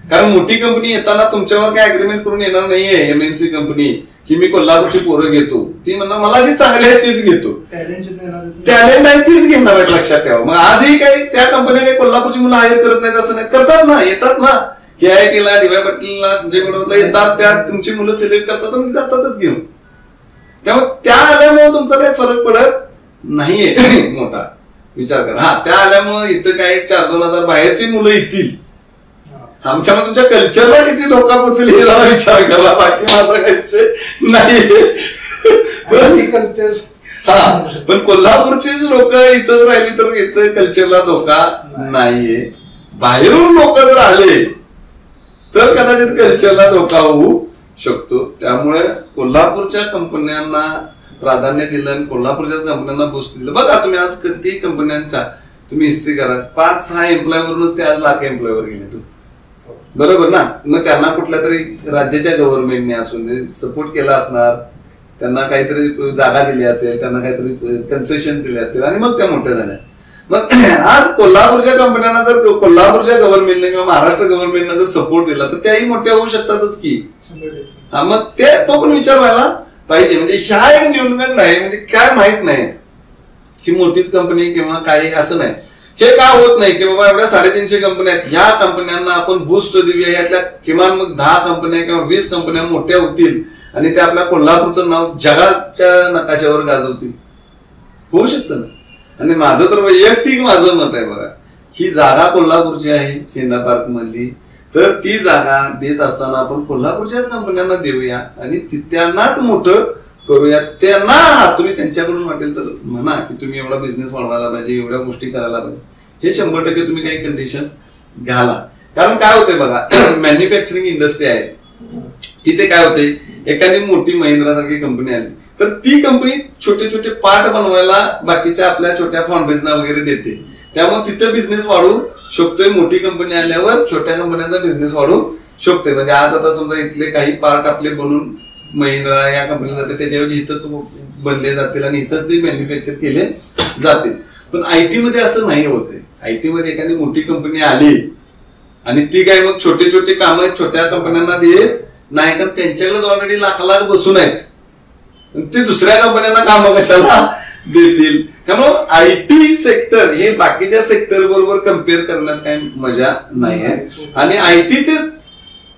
कारण मोठी कंपनी येताना तुमच्यावर काय अग्रीमेंट करून येणार नाहीये MNC कंपनी की मी कोल्हापूरची पोरं घेतो. ती म्हणणार मला जी चांगली आहे तीच घेतो, टॅलेंट आहे तीच घेणार आहेत, लक्षात ठेवा. मग आजही काही त्या कंपन्या काही कोल्हापूरची मुलं हायर करत नाहीत असं नाही, करतात ना, येतात ना, KIT ला DY पाटीलला संजय गुणवत्ता येतात, त्या तुमची मुलं सिलेक्ट करतात आणि जातातच घेऊन. त्यामुळे त्या आल्यामुळे तुमचा काही फरक पडत नाहीये मोठा. विचार करा, हा त्या आल्यामुळे इथं काही 4-2 बाहेरची मुलं येतील, आमच्यामुळे तुमच्या कल्चरला किती धोका पोचेल हे जरा विचार करा. बाकी माझा काही विषय नाहीये. कल्चर हा, पण कोल्हापूरचे लोक इथं राहिली तर इथं कल्चरला धोका नाहीये. बाहेरून लोक जर आले तर कदाचित कल्चरला धोका होऊ शकतो. त्यामुळे कोल्हापूरच्या कंपन्यांना प्राधान्य दिलं आणि कोल्हापूरच्याच कंपन्यांना बूस्ट दिलं. बघा तुम्ही आज किती कंपन्यांचा तुम्ही हिस्ट्री करा, 5-6 एम्प्लॉयवरूनच ते आज लाख एम्प्लॉयवर गेले. तू बरोबर ना. मग त्यांना कुठल्या तरी राज्याच्या गव्हर्नमेंटने असून सपोर्ट केला असणार, त्यांना काहीतरी जागा दिली असेल, त्यांना काहीतरी कन्सेशन दिले असतील आणि मग त्या मोठ्या झाल्या. मग आज कोल्हापूरच्या कंपन्यांना जर कोल्हापूरच्या गव्हर्नमेंटने किंवा महाराष्ट्र गव्हर्नमेंटने जर सपोर्ट दिला तर त्याही मोठ्या होऊ शकतातच की. मग तो पण विचार व्हायला पाहिजे. म्हणजे ह्या एक न्यूनगंड आहे, म्हणजे काय माहित नाही की मोठीच कंपनी किंवा काही असं नाही. हे का होत नाही की बाबा एवढ्या 350 कंपन्या आहेत, ह्या कंपन्यांना आपण बूस्ट देऊया, यातल्या किमान मग 10 कंपन्या किंवा 20 कंपन्या मोठ्या होतील आणि त्या आपल्या कोल्हापूरचं नाव जगाच्या नकाशावर गाजवतील. होऊ शकतं ना. आणि माझं तर वैयक्तिक माझं मत आहे बघा, ही जागा कोल्हापूरची आहे शेंडा पार्क मधली, तर ती जागा देत असताना आपण कोल्हापूरच्याच कंपन्यांना देऊया आणि त्यांनाच मोठं करूया. त्यांना तुम्ही त्यांच्याकडून वाटेल तर म्हणा की तुम्ही एवढा बिझनेस वाढवायला पाहिजे, एवढ्या गोष्टी करायला पाहिजे. हे 100% तुम्ही काही कंडिशन्स घाला. कारण काय होतंय बघा, मॅन्युफॅक्चरिंग इंडस्ट्री आहे, तिथे काय होते, एखादी मोठी महिंद्रा सारखी कंपनी आली तर ती कंपनी छोटे छोटे पार्ट बनवायला बाकीच्या आपल्या छोट्या फाउंड्रीजना वगैरे देते. त्यामुळे तिथे बिझनेस वाढू शकतोय. मोठी कंपनी आल्यावर छोट्या कंपन्यांचा बिझनेस वाढू शकतोय. म्हणजे आज आता समजा इथले काही पार्ट आपले बनून महिंद्रा या कंपनीला जाते, त्याच्याऐवजी इथंच बनले जातील आणि इथंच ते मॅन्युफॅक्चर केले जातील. पण IT मध्ये असं नाही होते. IT मध्ये एखादी मोठी कंपनी आली आणि ती काय मग छोटे छोटे कामं छोट्या कंपन्यांना देत नाही, तर त्यांच्याकडेच ऑलरेडी लाख बसून आहेत, ते दुसऱ्या कंपन्यांना कामं कशाला देतील. त्यामुळं IT सेक्टर हे बाकीच्या सेक्टर बरोबर कम्पेअर करण्यात काही मजा नाही आहे. आणि ITचे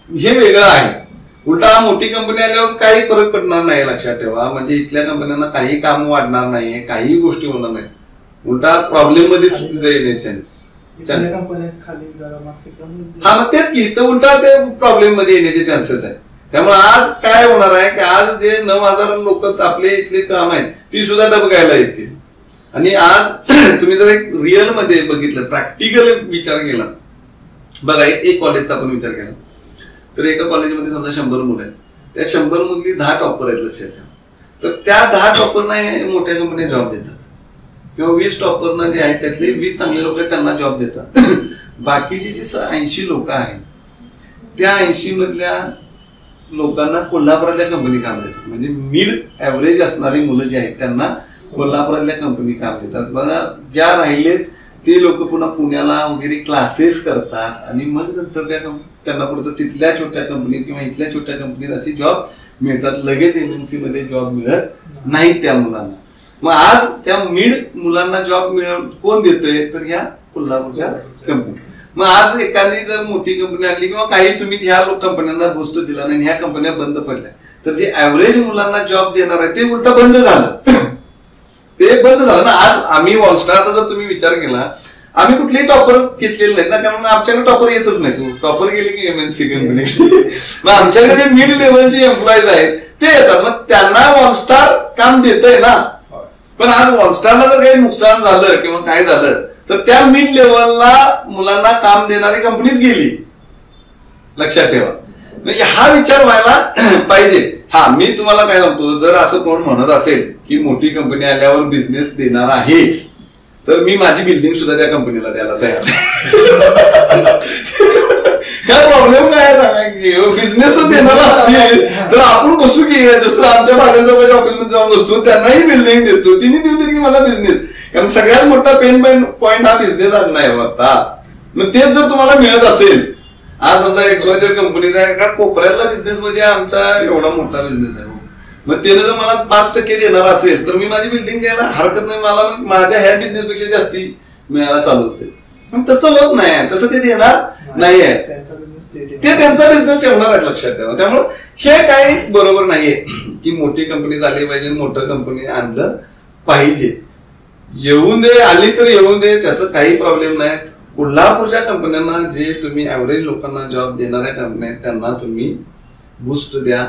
हे वेगळं आहे. उलटा मोठी कंपनी आल्यावर काही फरक पडणार नाही, लक्षात ठेवा. म्हणजे इथल्या कंपन्यांना काही काम वाढणार नाहीये, काही गोष्टी होणार नाही. उलटा प्रॉब्लेम मध्ये येण्याच्या हा, मग तेच की, तर उलटा ते प्रॉब्लेम मध्ये येण्याचे चान्सेस आहेत. त्यामुळे आज काय होणार आहे की आज जे 9,000 लोक आपले इथले काम आहेत ती सुद्धा डबघायला येतील. आणि आज तुम्ही जर एक रिअल मध्ये बघितलं, प्रॅक्टिकल विचार केला बघा, एक कॉलेजचा आपण विचार केला तर एका कॉलेजमध्ये समजा 100 मुलं आहेत, त्या 100 मधली 10 टॉपर आहेत, लक्षात ठेवा. तर त्या 10 टॉपरना मोठ्या कंपन्या जॉब देतात किंवा 20 टॉपरना जे आहेत त्यातले 20 चांगले लोक आहेत त्यांना जॉब देतात. बाकीचे जे 80 लोक आहेत त्या 80 मधल्या लोकांना कोल्हापुरातल्या कंपनी काम देतात. म्हणजे मिड ऍव्हरेज असणारी मुलं जे आहेत त्यांना कोल्हापुरातल्या कंपनी काम देतात. बघा, ज्या राहिलेत ते लोक पुन्हा पुण्याला वगैरे क्लासेस करतात आणि मग नंतर त्यांना पुढे तिथल्या छोट्या कंपनीत किंवा इथल्या छोट्या कंपनीत अशी जॉब मिळतात. लगेच MNC मध्ये जॉब मिळत नाही त्या मुलांना. मग आज त्या मिड मुलांना जॉब कोण देतोय तर ह्या कोल्हापूरच्या कंपनी. मग आज एखादी जर मोठी कंपनी आली किंवा काही तुम्ही ह्या कंपन्यांना बूस्ट दिला नाही, ह्या कंपन्या बंद पडल्या, तर जे ऍव्हरेज मुलांना जॉब देणार आहे ते उलट बंद झालं. ते बंद झालं ना. आज आम्ही वॉलस्टारचा जर तुम्ही विचार केला, आम्ही कुठलेही टॉपर घेतलेले नाहीत ना, त्यामुळे आमच्याकडे टॉपर येतच नाही. टॉपर गेले की MNC कंपनी. मग आमच्याकडे जे मिड लेवलचे एम्प्लॉईज आहेत ते येतात, मग त्यांना वॉलस्टार काम देतय ना. पण आज वॉलस्टारला जर काही नुकसान झालं किंवा काय झालं तर त्या मिड लेवलला मुलांना काम देणारी कंपनीच गेली, लक्षात ठेवा. म्हणजे हा विचार व्हायला पाहिजे. हा, मी तुम्हाला काय सांगतो, जर असं कोण म्हणत असेल की मोठी कंपनी आल्यावर बिझनेस देणार आहे तर मी माझी बिल्डिंग सुद्धा त्या कंपनीला द्यायला तयार. काय प्रॉब्लेम काय सांगा, बिझनेसच देणार असतील तर आपण बसू की, जसं आमच्या बागेजवळच्या ऑफिसमध्ये जाऊन बसतो त्यांनाही बिल्डिंग देतो, तिने देऊ देत की मला बिझनेस. कारण सगळ्यात मोठा पेन पॉईंट हा बिझनेस नाही आता. मग तेच जर तुम्हाला मिळत असेल, आज समजा XYZ कंपनीचा एका कोपऱ्यातला बिझनेस म्हणजे आमचा एवढा मोठा बिझनेस आहे, मग त्याने जर मला 5% देणार असेल तर मी माझी बिल्डिंग द्यायला हरकत नाही. मला माझ्या ह्या बिझनेस पेक्षा जास्ती मिळायला चालू होते. तसं होत नाही, तसं ते देणार नाही आहे. ते त्यांचा बिझनेस ठेवणार आहेत, लक्षात ठेवा. त्यामुळे हे काही बरोबर नाहीये की मोठी कंपनी झाली पाहिजे, मोठं कंपनी आणलं पाहिजे. येऊन दे, आली तर येऊन दे, त्याचं काही प्रॉब्लेम नाही. कोल्हापूरच्या कंपन्यांना, जे तुम्ही ऍव्हरेज लोकांना जॉब देणाऱ्या कंपन्या आहेत, त्यांना तुम्ही बूस्ट द्या.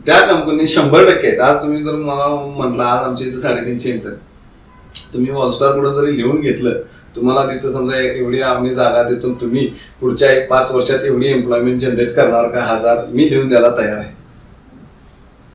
त्या कंपनी 100% आहेत. आज तुम्ही जर मला म्हटलं आज आमच्या इथे 350 एम्प्लॉय, तुम्ही वॉलस्टार पुढे जरी लिहून घेतलं, तुम्हाला तिथं समजा एवढी आम्ही जागा देतो, तुम्ही पुढच्या 5 वर्षात एवढी एम्प्लॉयमेंट जनरेट करणार का 1000, मी लिहून द्यायला तयार आहे.